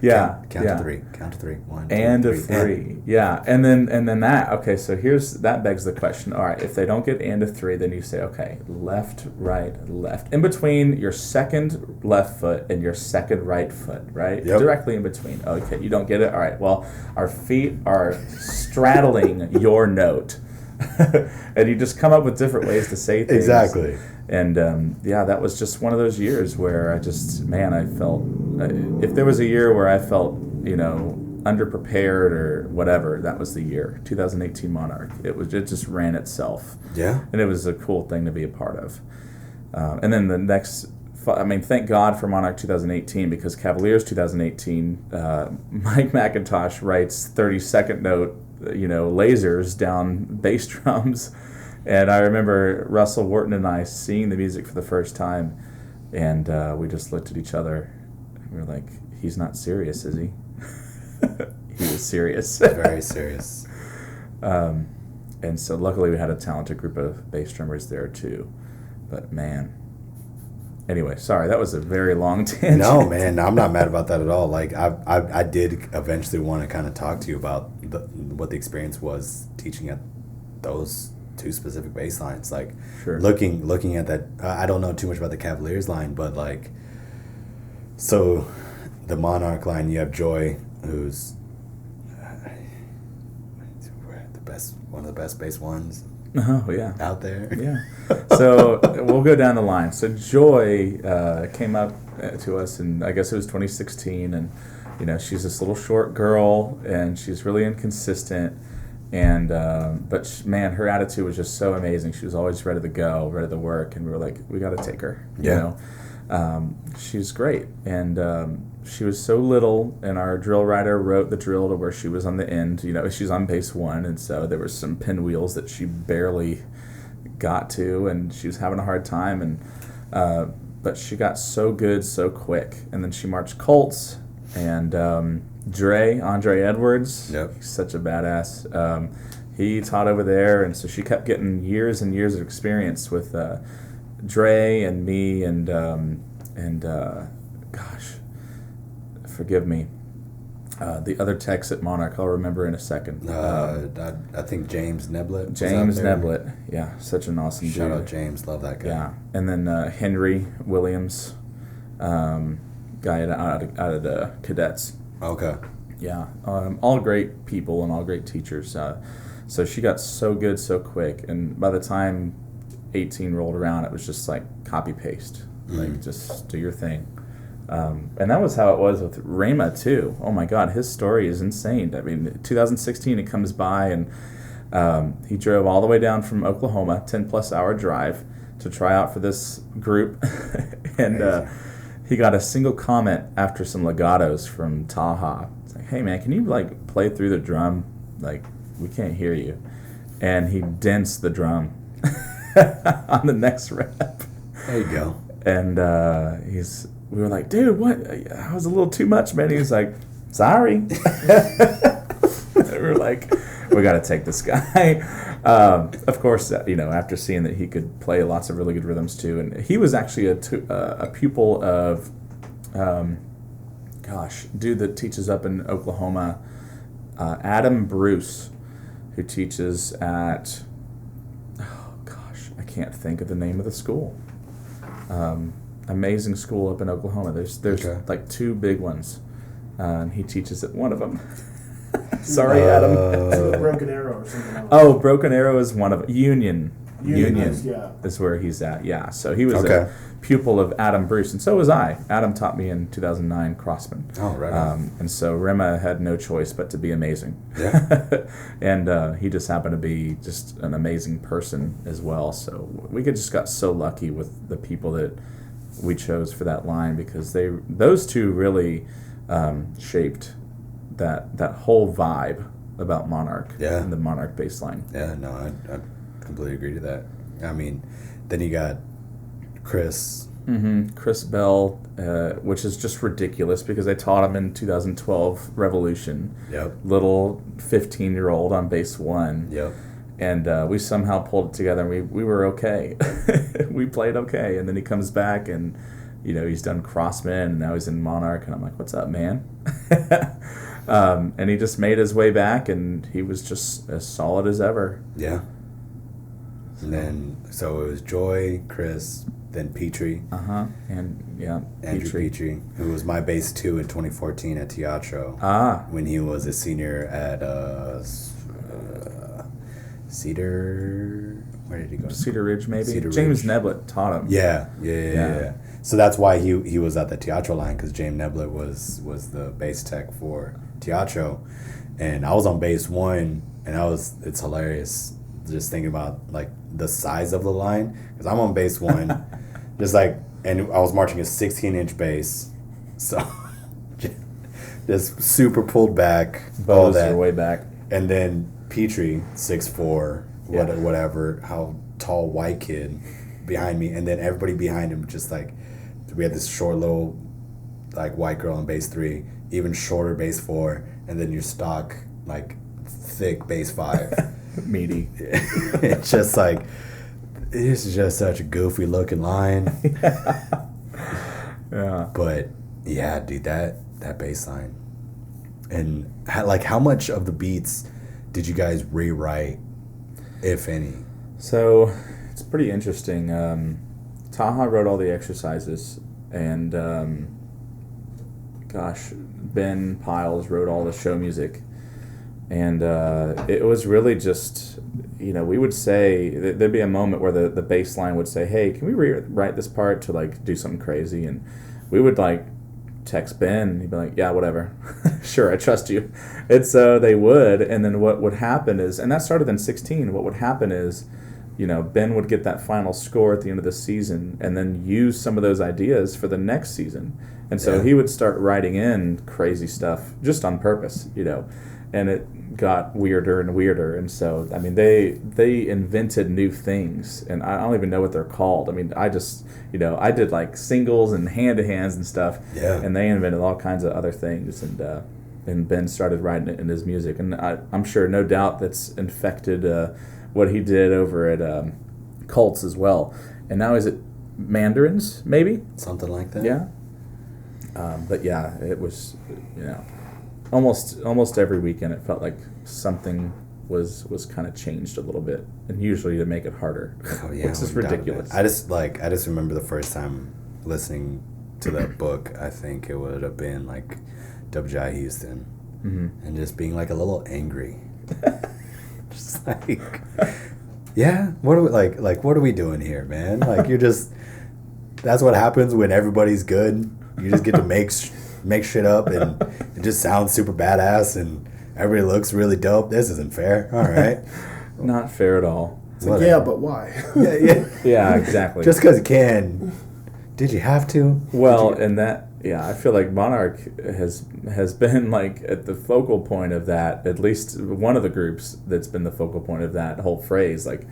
[SPEAKER 2] Yeah.
[SPEAKER 1] Count to 3. Count to 3. 1, 2,
[SPEAKER 2] And
[SPEAKER 1] 3.
[SPEAKER 2] of 3. Yeah. And then that. Okay. So that begs the question. All right. If they don't get and of 3, then you say, okay, left, right, left. In between your second left foot and your second right foot, right?
[SPEAKER 1] Yep.
[SPEAKER 2] Directly in between. Okay. You don't get it. All right. Well, our feet are straddling your note. And you just come up with different ways to say things.
[SPEAKER 1] Exactly.
[SPEAKER 2] And that was just one of those years where I felt, if there was a year where I felt, underprepared or whatever, that was the year, 2018 Monarch. It just ran itself.
[SPEAKER 1] Yeah.
[SPEAKER 2] And it was a cool thing to be a part of. And then the next, thank God for Monarch 2018 because Cavaliers 2018, Mike McIntosh writes 32nd note, lasers down bass drums. And I remember Russell Wharton and I seeing the music for the first time, and we just looked at each other, and we were like, he's not serious, is he? He was serious.
[SPEAKER 1] Very serious.
[SPEAKER 2] And so luckily we had a talented group of bass drummers there too. But man, Anyway, sorry, that was a very long tangent.
[SPEAKER 1] No, man, I'm not mad about that at all. Like, I did eventually want to kind of talk to you about what the experience was teaching at those two specific bass lines. Like,
[SPEAKER 2] Sure.
[SPEAKER 1] looking at that, I don't know too much about the Cavaliers line, but like, so the Monarch line, you have Joy, who's one of the best bass ones
[SPEAKER 2] Oh, yeah.
[SPEAKER 1] out there.
[SPEAKER 2] Yeah. So we'll go down the line. So Joy came up to us, and I guess it was 2016, and she's this little short girl, and she's really inconsistent, and but man, her attitude was just so amazing. She was always ready to go, ready to work, and we were like, we got to take her.
[SPEAKER 1] Yeah.
[SPEAKER 2] She's great, and she was so little, and our drill writer wrote the drill to where she was on the end. She's on bass 1, and so there were some pinwheels that she barely got to, and she was having a hard time, and but she got so good so quick. And then she marched Colts, and Andre Edwards,
[SPEAKER 1] Yep.
[SPEAKER 2] he's such a badass. He taught over there, and so she kept getting years and years of experience with Dre and me, and gosh, forgive me, the other techs at Monarch, I'll remember in a second.
[SPEAKER 1] I think James Neblett.
[SPEAKER 2] James Neblett, yeah, such an awesome dude.
[SPEAKER 1] Shout out James, love that guy.
[SPEAKER 2] Yeah, and then Henry Williams, guy out of the cadets.
[SPEAKER 1] Okay.
[SPEAKER 2] Yeah, all great people and all great teachers. So she got so good so quick, and by the time 18 rolled around, it was just like copy paste, like just do your thing. And that was how it was with Rama too. Oh my God, his story is insane. I mean, 2016 he comes by, and he drove all the way down from Oklahoma, 10+ hour drive to try out for this group, and he got a single comment after some legatos from Taha. It's like, hey man, can you like play through the drum? Like, we can't hear you. And he dents the drum on the next rep.
[SPEAKER 1] There you go.
[SPEAKER 2] And we were like, dude, what? That was a little too much, man. He was like, sorry. We were like, we got to take this guy. Of course, after seeing that he could play lots of really good rhythms too. And he was actually a pupil of, dude that teaches up in Oklahoma, Adam Bruce, who teaches at, I can't think of the name of the school. Amazing school up in Oklahoma. There's
[SPEAKER 1] Okay.
[SPEAKER 2] like 2 big ones, and he teaches at one of them. Sorry, Adam.
[SPEAKER 3] Broken Arrow or something else.
[SPEAKER 2] Oh, Broken Arrow is one of Union.
[SPEAKER 3] Yeah.
[SPEAKER 2] Is where he's at. Yeah, so he was
[SPEAKER 1] Okay.
[SPEAKER 2] a pupil of Adam Bruce, and so was I. Adam taught me in 2009 Crossman.
[SPEAKER 1] Oh, right on.
[SPEAKER 2] And so Rema had no choice but to be amazing.
[SPEAKER 1] Yeah.
[SPEAKER 2] And he just happened to be just an amazing person as well. So we just got so lucky with the people that we chose for that line, because those two really shaped that whole vibe about Monarch.
[SPEAKER 1] Yeah.
[SPEAKER 2] And the Monarch bass line.
[SPEAKER 1] Yeah, no, I completely agree to that. I mean, then you got Chris.
[SPEAKER 2] Chris Bell, which is just ridiculous because I taught him in 2012 Revolution.
[SPEAKER 1] Yep.
[SPEAKER 2] Little 15-year-old on bass 1.
[SPEAKER 1] Yep.
[SPEAKER 2] And we somehow pulled it together, and we were okay. We played okay. And then he comes back, and he's done Crossman, and now he's in Monarch, and I'm like, what's up, man? And he just made his way back, and he was just as solid as ever.
[SPEAKER 1] Yeah. And then, so it was Joy, Chris, then Petrie.
[SPEAKER 2] And yeah,
[SPEAKER 1] Andrew Petrie, who was my bass 2 in 2014 at Teatro. When he was a senior at Cedar. Where did he go?
[SPEAKER 2] Cedar Ridge, maybe.
[SPEAKER 1] Cedar
[SPEAKER 2] James
[SPEAKER 1] Ridge.
[SPEAKER 2] Neblett taught him.
[SPEAKER 1] Yeah. So that's why he was at the Teatro line, because James Neblett was the bass tech for Teatro, and I was on bass 1, and it's hilarious just thinking about like the size of the line, because I'm on bass 1, just like, and I was marching a 16-inch bass, so just super pulled back, all
[SPEAKER 2] Bows
[SPEAKER 1] that,
[SPEAKER 2] are way back.
[SPEAKER 1] and then Petrie 6'4", whatever, how tall white kid behind me, and then everybody behind him just like, we had this short little like white girl on bass 3, even shorter bass 4, and then your stock like thick bass 5.
[SPEAKER 2] Meaty.
[SPEAKER 1] It's just like, it's just such a goofy looking line.
[SPEAKER 2] Yeah.
[SPEAKER 1] But yeah, dude, that bass line. And how much of the beats did you guys rewrite, if any?
[SPEAKER 2] So it's pretty interesting. Taha wrote all the exercises, and Ben Piles wrote all the show music. And it was really just, we would say, there'd be a moment where the bass line would say, hey, can we rewrite this part to, like, do something crazy? And we would, like, text Ben, and he'd be like, yeah, whatever. Sure, I trust you. And so they would, and then what would happen is, and that started in 16, what would happen is, Ben would get that final score at the end of the season and then use some of those ideas for the next season. And so he would start writing in crazy stuff just on purpose, and it got weirder and weirder. And so, I mean, they invented new things, and I don't even know what they're called. I mean, I just, I did like singles and hand-to-hands and stuff, and they invented all kinds of other things, and Ben started writing it in his music. And I'm sure, no doubt, that's infected what he did over at Cults as well. And now is it Mandarins, maybe?
[SPEAKER 1] Something like that?
[SPEAKER 2] Yeah. But yeah, it was, almost every weekend it felt like something was kind of changed a little bit, and usually to make it harder.
[SPEAKER 1] Oh yeah,
[SPEAKER 2] which is ridiculous.
[SPEAKER 1] I just remember the first time listening to that book. I think it would have been like W.J. Houston, and just being like a little angry, just like, yeah, what are we like what are we doing here, man? Like, you're just, that's what happens when everybody's good. You just get to make shit up, and it just sounds super badass, and everybody looks really dope. This isn't fair. All right.
[SPEAKER 2] Not fair at all.
[SPEAKER 3] It's like, yeah, but why?
[SPEAKER 2] Yeah, exactly.
[SPEAKER 1] Just because you can. Did you have to?
[SPEAKER 2] Well, and that, I feel like Monarch has been like at the focal point of that, at least one of the groups that's been the focal point of that whole phrase. Like,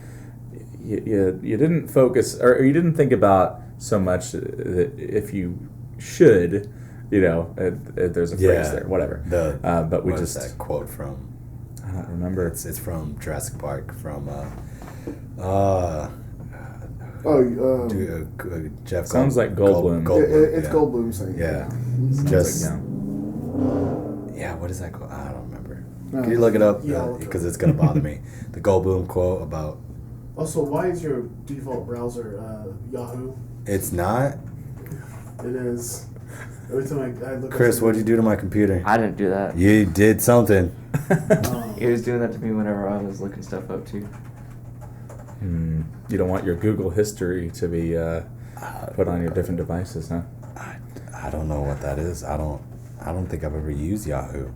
[SPEAKER 2] you didn't focus, or you didn't think about so much that if you should, there's a phrase there, whatever. But we just,
[SPEAKER 1] that quote from?
[SPEAKER 2] I don't remember.
[SPEAKER 1] It's from Jurassic Park, from Jeff.
[SPEAKER 2] Sounds like Goldblum.
[SPEAKER 3] It's Goldblum saying.
[SPEAKER 1] Yeah,
[SPEAKER 2] just
[SPEAKER 1] what is that quote? I don't remember. Can you look it up? Because it's gonna bother me. The Goldblum quote about.
[SPEAKER 5] Also, why is your default browser Yahoo?
[SPEAKER 1] It's not.
[SPEAKER 5] It is. Every time I look.
[SPEAKER 1] Chris, what'd you do to my computer?
[SPEAKER 4] I didn't do that.
[SPEAKER 1] You did something.
[SPEAKER 4] He was doing that to me whenever I was looking stuff up too.
[SPEAKER 2] You don't want your Google history to be put on your different devices, huh?
[SPEAKER 1] I don't know what that is. I don't think I've ever used Yahoo.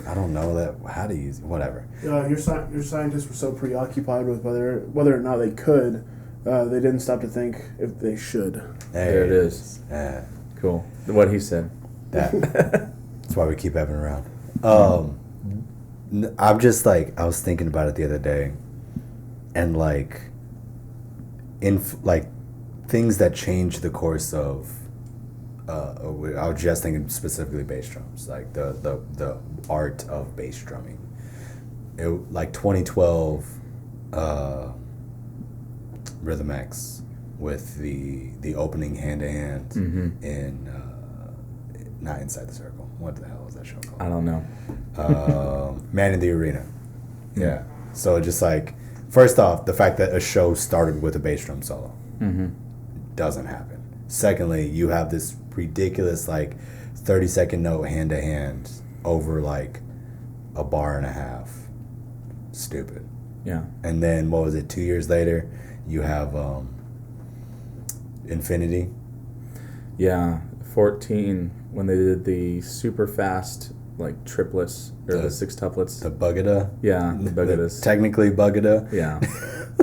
[SPEAKER 1] I don't know how to use it. Whatever.
[SPEAKER 3] Your scientists were so preoccupied with whether or not they could, they didn't stop to think if they should.
[SPEAKER 2] There it is. Cool. What he said.
[SPEAKER 1] That's why we keep Evan around. I'm just like, I was thinking about it the other day, and like, things that change the course of. I was just thinking specifically bass drums, like the art of bass drumming. Like 2012, Rhythm X with the opening hand to hand in not Inside the Circle. What the hell is that show called?
[SPEAKER 2] I don't know.
[SPEAKER 1] Man in the Arena. Yeah. So just like, first off, the fact that a show started with a bass drum solo doesn't happen. Secondly, you have this ridiculous like 30-second note hand to hand over like a bar and a half. Stupid.
[SPEAKER 2] Yeah.
[SPEAKER 1] And then what was it? 2 years later, you have Infinity.
[SPEAKER 2] Yeah, 14 when they did the super fast like triplets or the sextuplets.
[SPEAKER 1] The Bugada.
[SPEAKER 2] Yeah, the Bugadas.
[SPEAKER 1] Technically Bugada.
[SPEAKER 2] Yeah.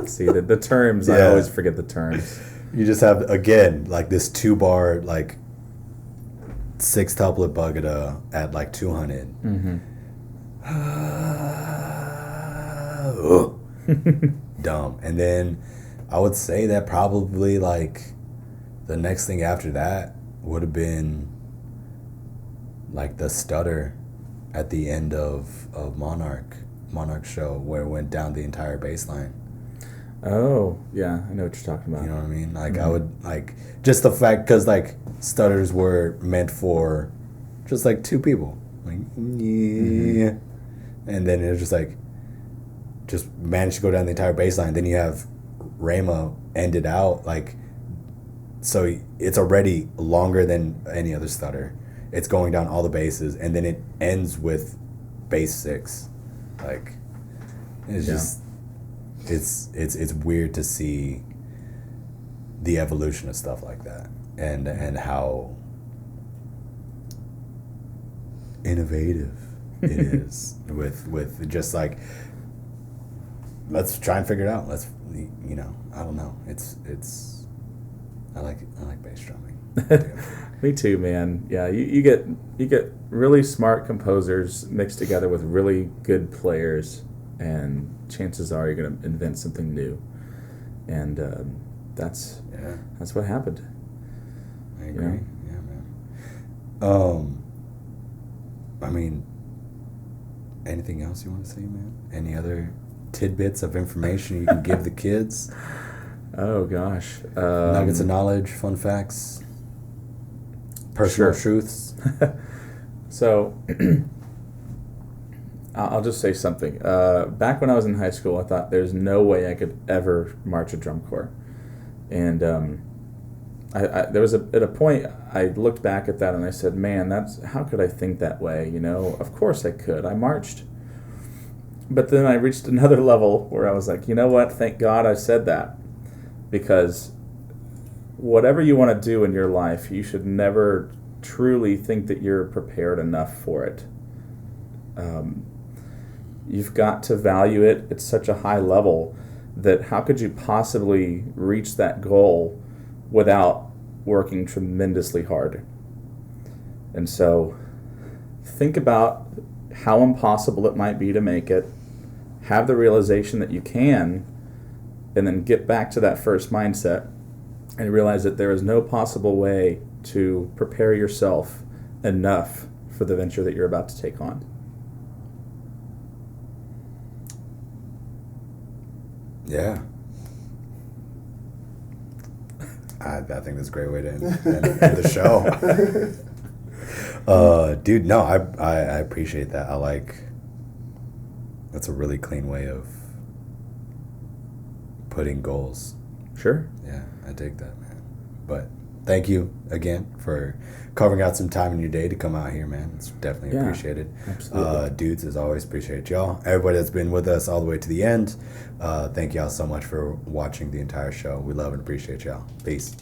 [SPEAKER 2] See the terms. I always forget the terms.
[SPEAKER 1] You just have again like this 2-bar like sextuplet Bugada at like 200. Dumb. And then I would say that probably like the next thing after that would have been like the stutter at the end of Monarch show, where it went down the entire bass line.
[SPEAKER 2] Oh, yeah, I know what you're talking about.
[SPEAKER 1] You know what I mean? Like I would like just the fact because like stutters were meant for just like two people, like yeah, and then it was just managed to go down the entire bass line. Then you have Rama ended out like so it's already longer than any other stutter. It's going down all the basses, and then it ends with bass 6. Like it's just it's weird to see the evolution of stuff like that, and how innovative it is with just like let's try and figure it out. Let's I don't know. It's I like bass drumming.
[SPEAKER 2] Me too, man. Yeah, you get really smart composers mixed together with really good players, and chances are you're going to invent something new. And that's what happened.
[SPEAKER 1] I agree. Yeah, man. I mean, anything else you want to say, man? Any other tidbits of information you can give the kids?
[SPEAKER 2] Oh gosh,
[SPEAKER 1] Nuggets of knowledge, fun facts, personal truths.
[SPEAKER 2] So, I'll just say something. Back when I was in high school, I thought there's no way I could ever march a drum corps, and I there was at a point I looked back at that and I said, "Man, how could I think that way?" Of course I could. I marched, but then I reached another level where I was like, you know what? Thank God I said that, because whatever you want to do in your life, you should never truly think that you're prepared enough for it. You've got to value it at such a high level that how could you possibly reach that goal without working tremendously hard? And so think about how impossible it might be to make it, have the realization that you can, and then get back to that first mindset and realize that there is no possible way to prepare yourself enough for the venture that you're about to take on.
[SPEAKER 1] Yeah. I think that's a great way to end the show. Dude, no, I appreciate that. That's a really clean way of putting goals.
[SPEAKER 2] Sure.
[SPEAKER 1] Yeah, I dig that, man. But thank you again for carving out some time in your day to come out here, man. It's definitely appreciated.
[SPEAKER 2] Absolutely.
[SPEAKER 1] Dudes, as always, appreciate y'all. Everybody that's been with us all the way to the end, thank y'all so much for watching the entire show. We love and appreciate y'all. Peace.